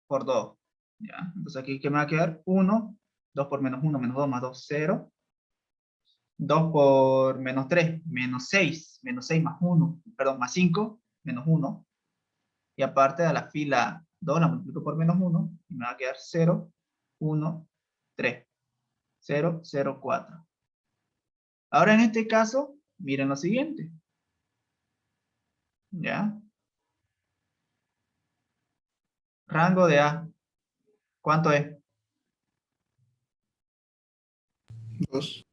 2. ¿Ya? Entonces aquí, ¿qué me va a quedar? 1, 2 por menos 1, menos 2 más 2, 0. 2 por menos 3, menos 6. Menos 6 más 1, perdón, más 5, menos 1. Y aparte de la fila 2 la multiplico por menos 1 y me va a quedar 0, 1, 3. 0, 0, 4. Ahora en este caso, miren lo siguiente. ¿Ya? Rango de A. ¿Cuánto es? 2.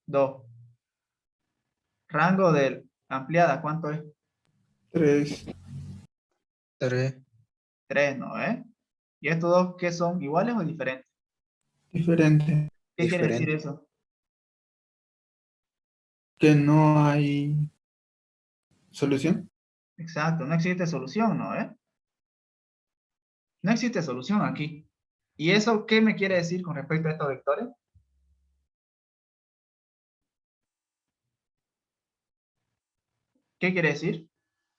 2. Rango de ampliada, ¿cuánto es? 3. 3. 3, ¿no? ¿Y estos dos qué son? ¿Iguales o diferentes? Diferente. ¿Qué quiere decir Diferente. eso? Que no hay solución. Exacto, no existe solución, ¿no? No existe solución aquí. ¿Y eso qué me quiere decir con respecto a estos vectores? ¿Qué quiere decir?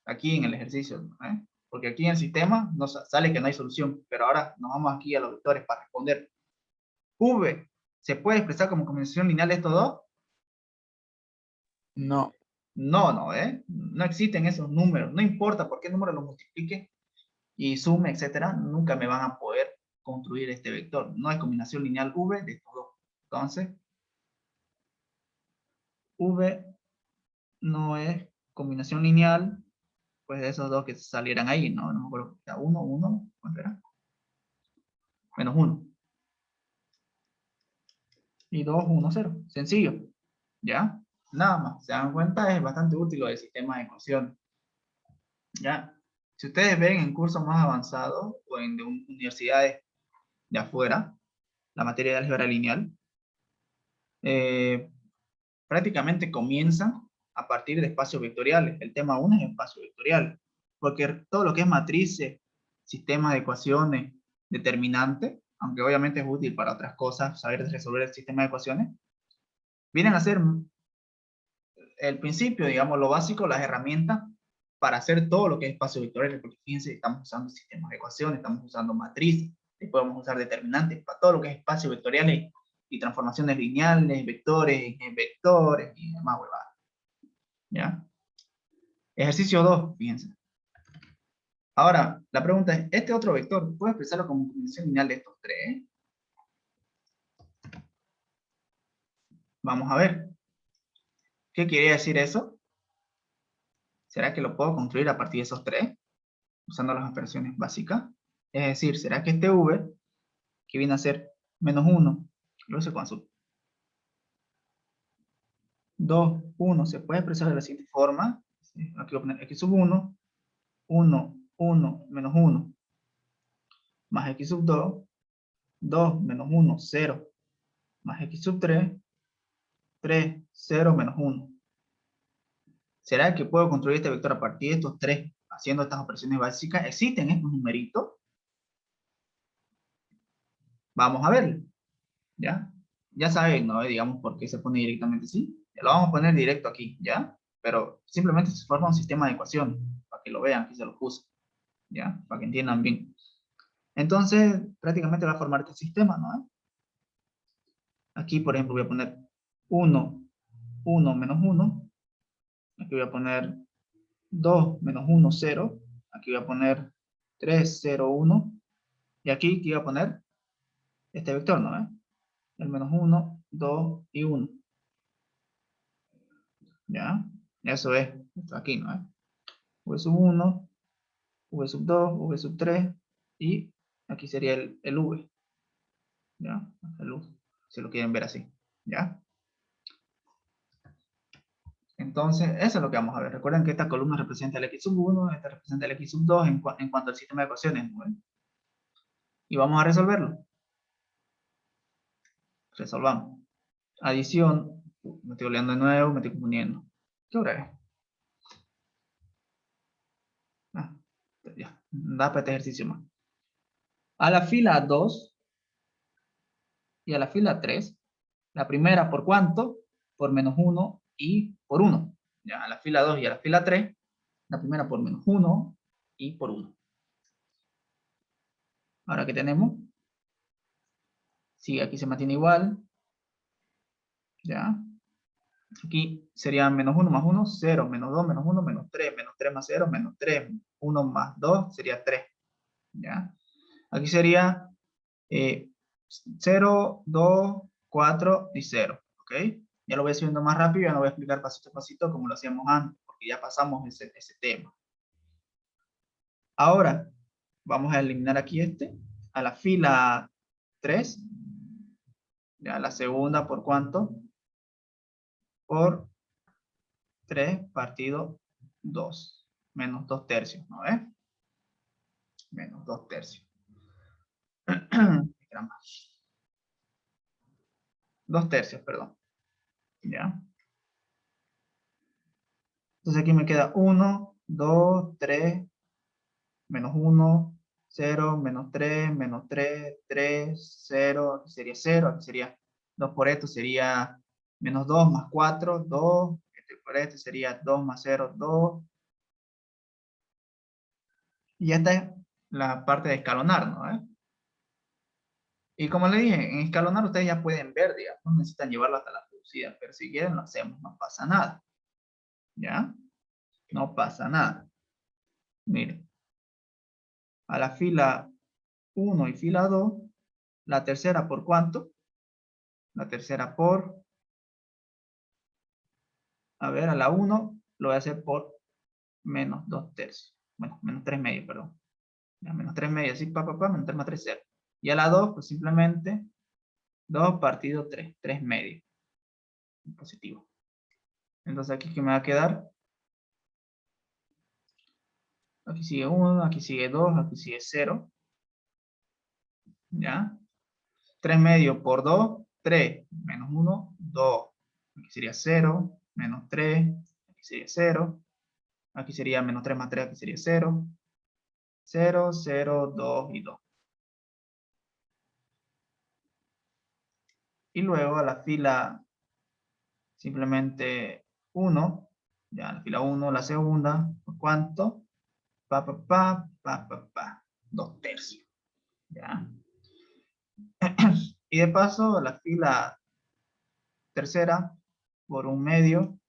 Aquí en el ejercicio, ¿no? Porque aquí en el sistema nos sale que no hay solución, pero ahora nos vamos aquí a los vectores para responder. V, ¿se puede expresar como combinación lineal estos dos? No. No, no, no existen esos números, no importa por qué número los multiplique y sume, etcétera, nunca me van a poder construir este vector. No hay combinación lineal V de estos dos. Entonces, V no es combinación lineal, pues de esos dos que salieran ahí, no me acuerdo, 1, 1, ¿cuánto era? Menos 1. Y 2, 1, 0. Sencillo. ¿Ya? Nada más. Se dan cuenta, es bastante útil lo del sistema de ecuaciones. ¿Ya? Si ustedes ven en cursos más avanzados o en de universidades de afuera, la materia de álgebra lineal, prácticamente comienzan a partir de espacios vectoriales. El tema 1 es espacio vectorial, porque todo lo que es matrices, sistemas de ecuaciones, determinantes, aunque obviamente es útil para otras cosas, saber resolver el sistema de ecuaciones, vienen a ser el principio, digamos, lo básico, las herramientas para hacer todo lo que es espacio vectorial, porque fíjense, estamos usando sistemas de ecuaciones, estamos usando matrices, después vamos a usar determinantes para todo lo que es espacio vectorial y transformaciones lineales, vectores, vectores y demás huevadas. ¿Ya? Ejercicio 2, fíjense. Ahora, la pregunta es, ¿este otro vector puedo expresarlo como combinación lineal de estos tres? Vamos a ver. ¿Qué quiere decir eso? ¿Será que lo puedo construir a partir de esos tres? Usando las operaciones básicas. Es decir, ¿será que este v, que viene a ser menos 1, lo hice con sub 2, 1, se puede expresar de la siguiente forma? Aquí voy a poner x sub 1, 1, 1, menos 1, más x sub 2, 2 menos 1, 0, más x sub 3, 3, 0, menos 1. ¿Será que puedo construir este vector a partir de estos tres, haciendo estas operaciones básicas? ¿Existen estos numeritos? Vamos a verlo, ¿ya? Ya saben, ¿no? Digamos, por qué se pone directamente así. Lo vamos a poner directo aquí, ¿ya? Pero simplemente se forma un sistema de ecuaciones, para que lo vean, que se los puse, ¿ya? Para que entiendan bien. Entonces, prácticamente va a formar este sistema, ¿no? Aquí, por ejemplo, voy a poner 1, 1 menos 1. Aquí voy a poner 2 menos 1, 0. Aquí voy a poner 3, 0, 1. Y aquí voy a poner este vector, ¿no? El menos 1, 2 y 1. ¿Ya? Eso es. Esto aquí, ¿no? V sub 1, V sub 2, V sub 3. Y aquí sería el V. ¿Ya? El V. Si lo quieren ver así. ¿Ya? Entonces, eso es lo que vamos a ver. Recuerden que esta columna representa el x sub 1, esta representa el x sub 2 en cuanto al sistema de ecuaciones, ¿no? Y vamos a resolverlo. Resolvamos. Adición. Me estoy oleando de nuevo, me estoy confundiendo. ¿Qué hora es? Ah, ya. Da para este ejercicio más. A la fila 2 y a la fila 3, la primera por cuánto, por menos 1 y por 1. Ya, a la fila 2 y a la fila 3, la primera por menos 1 y por 1. Ahora, ¿qué tenemos? Sí, aquí se mantiene igual. Ya. Aquí sería menos 1 más 1, 0, menos 2, menos 1, menos 3 más 0, menos 3, 1 más 2 sería 3. ¿Ya? Aquí sería 0, 2, 4 y 0. ¿Ok? Ya lo voy subiendo más rápido, ya no voy a explicar pasito a pasito como lo hacíamos antes, porque ya pasamos ese tema. Ahora, vamos a eliminar aquí a la fila 3, ya la segunda, ¿por cuánto? Por 3 partido 2, menos 2 tercios, ¿no ves? Menos 2 tercios. 2 tercios, perdón. ¿Ya? Entonces aquí me queda 1, 2, 3, menos 1, 0, menos 3, menos 3, 3, 0, aquí sería 0, aquí sería 2 por esto, sería menos 2 más 4, 2, este por este sería 2 más 0, 2. Y esta es la parte de escalonar, ¿no? Y como le dije, en escalonar ustedes ya pueden ver, digamos, no necesitan llevarlo hasta la producida, pero si quieren lo hacemos, no pasa nada. ¿Ya? No pasa nada. Miren, a la fila 1 y fila 2, la tercera por cuánto? La tercera por, a ver, a la 1 lo voy a hacer por menos 2 tercios. Bueno, menos 3 medios, perdón. Ya, menos 3 medios, así, menos 3 más 3, 0. Y a la 2, pues simplemente 2 partido 3, 3 medios. Positivo. Entonces aquí, ¿qué me va a quedar? Aquí sigue 1, aquí sigue 2, aquí sigue 0. ¿Ya? 3 medios por 2, 3. Menos 1, 2. Aquí sería 0, menos 3, aquí sería 0. Aquí sería menos 3 más 3, aquí sería 0. 0, 0, 2 y 2. Y luego a la fila simplemente 1. Ya, la fila 1, la segunda. ¿Por cuánto? 2 tercios. ¿Ya? Y de paso, la fila tercera por 1 medio.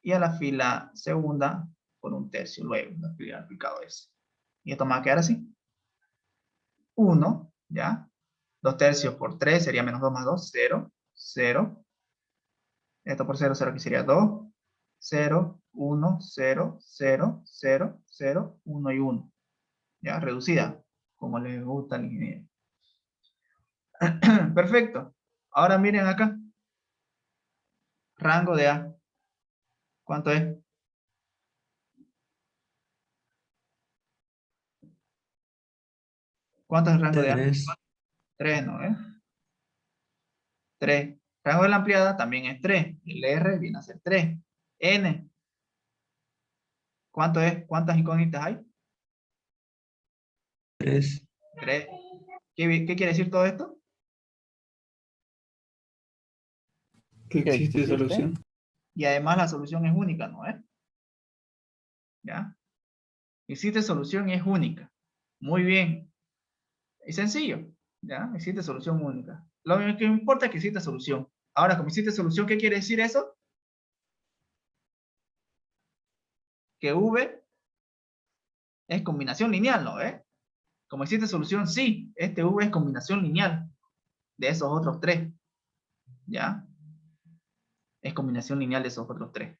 Y a la fila segunda por 1 tercio luego de aplicar aplicado ese. Y esto me va a quedar así. 1, ¿ya? 2 tercios por 3 sería menos 2 más 2, 0, 0. Esto por 0, 0 aquí sería 2, 0, 1, 0, 0, 0, 0, 1 y 1. ¿Ya? Reducida, como les gusta al ingeniero. Perfecto. Ahora miren acá. Rango de A. ¿Cuánto es? ¿Cuánto es el rango de A? 3. 3, ¿no? 3. Rango de la ampliada también es 3. El R viene a ser 3. N. ¿Cuánto es? ¿Cuántas incógnitas hay? 3. 3. ¿Qué quiere decir todo esto? Que ¿Que existe existe? solución. Y además la solución es única, ¿no es? ¿Ya? Existe solución y es única. Muy bien. Y sencillo. ¿Ya? Existe solución única. Lo único que importa es que existe solución. Ahora, como existe solución, ¿qué quiere decir eso? Que V es combinación lineal, ¿no? Como existe solución, sí, este V es combinación lineal de esos otros tres. ¿Ya? Es combinación lineal de esos otros tres.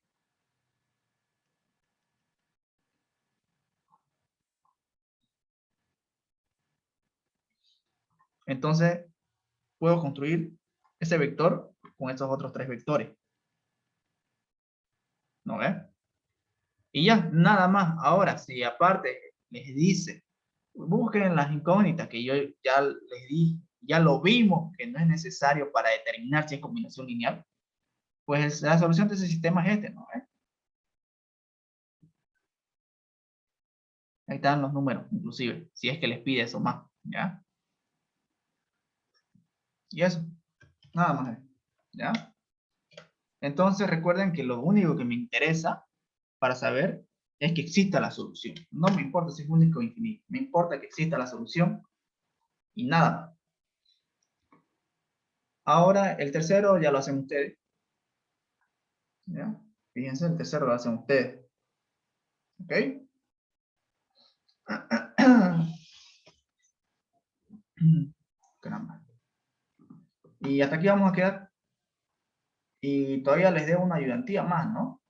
Entonces, puedo construir ese vector con esos otros tres vectores. ¿No ves? Y ya, nada más. Ahora, si aparte les dice, busquen las incógnitas que yo ya les di, ya lo vimos, que no es necesario para determinar si es combinación lineal, pues la solución de ese sistema es este, ¿no? Ahí están los números, inclusive, si es que les pide eso más, ¿ya? Y eso, nada más, ¿ya? Entonces recuerden que lo único que me interesa para saber es que exista la solución. No me importa si es único o infinito, me importa que exista la solución y nada más. Ahora el tercero ya lo hacen ustedes. ¿Ya? Fíjense, el tercero lo hacen ustedes. ¿Ok? Caramba. Y hasta aquí vamos a quedar. Y todavía les debo una ayudantía más, ¿no?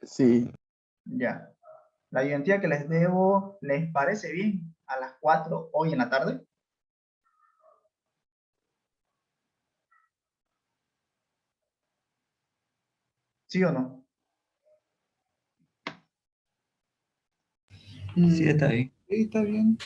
Sí. Ya. La ayudantía que les debo, ¿les parece bien a las 4 hoy en la tarde? ¿Sí o no? Sí, está bien. Sí, está bien.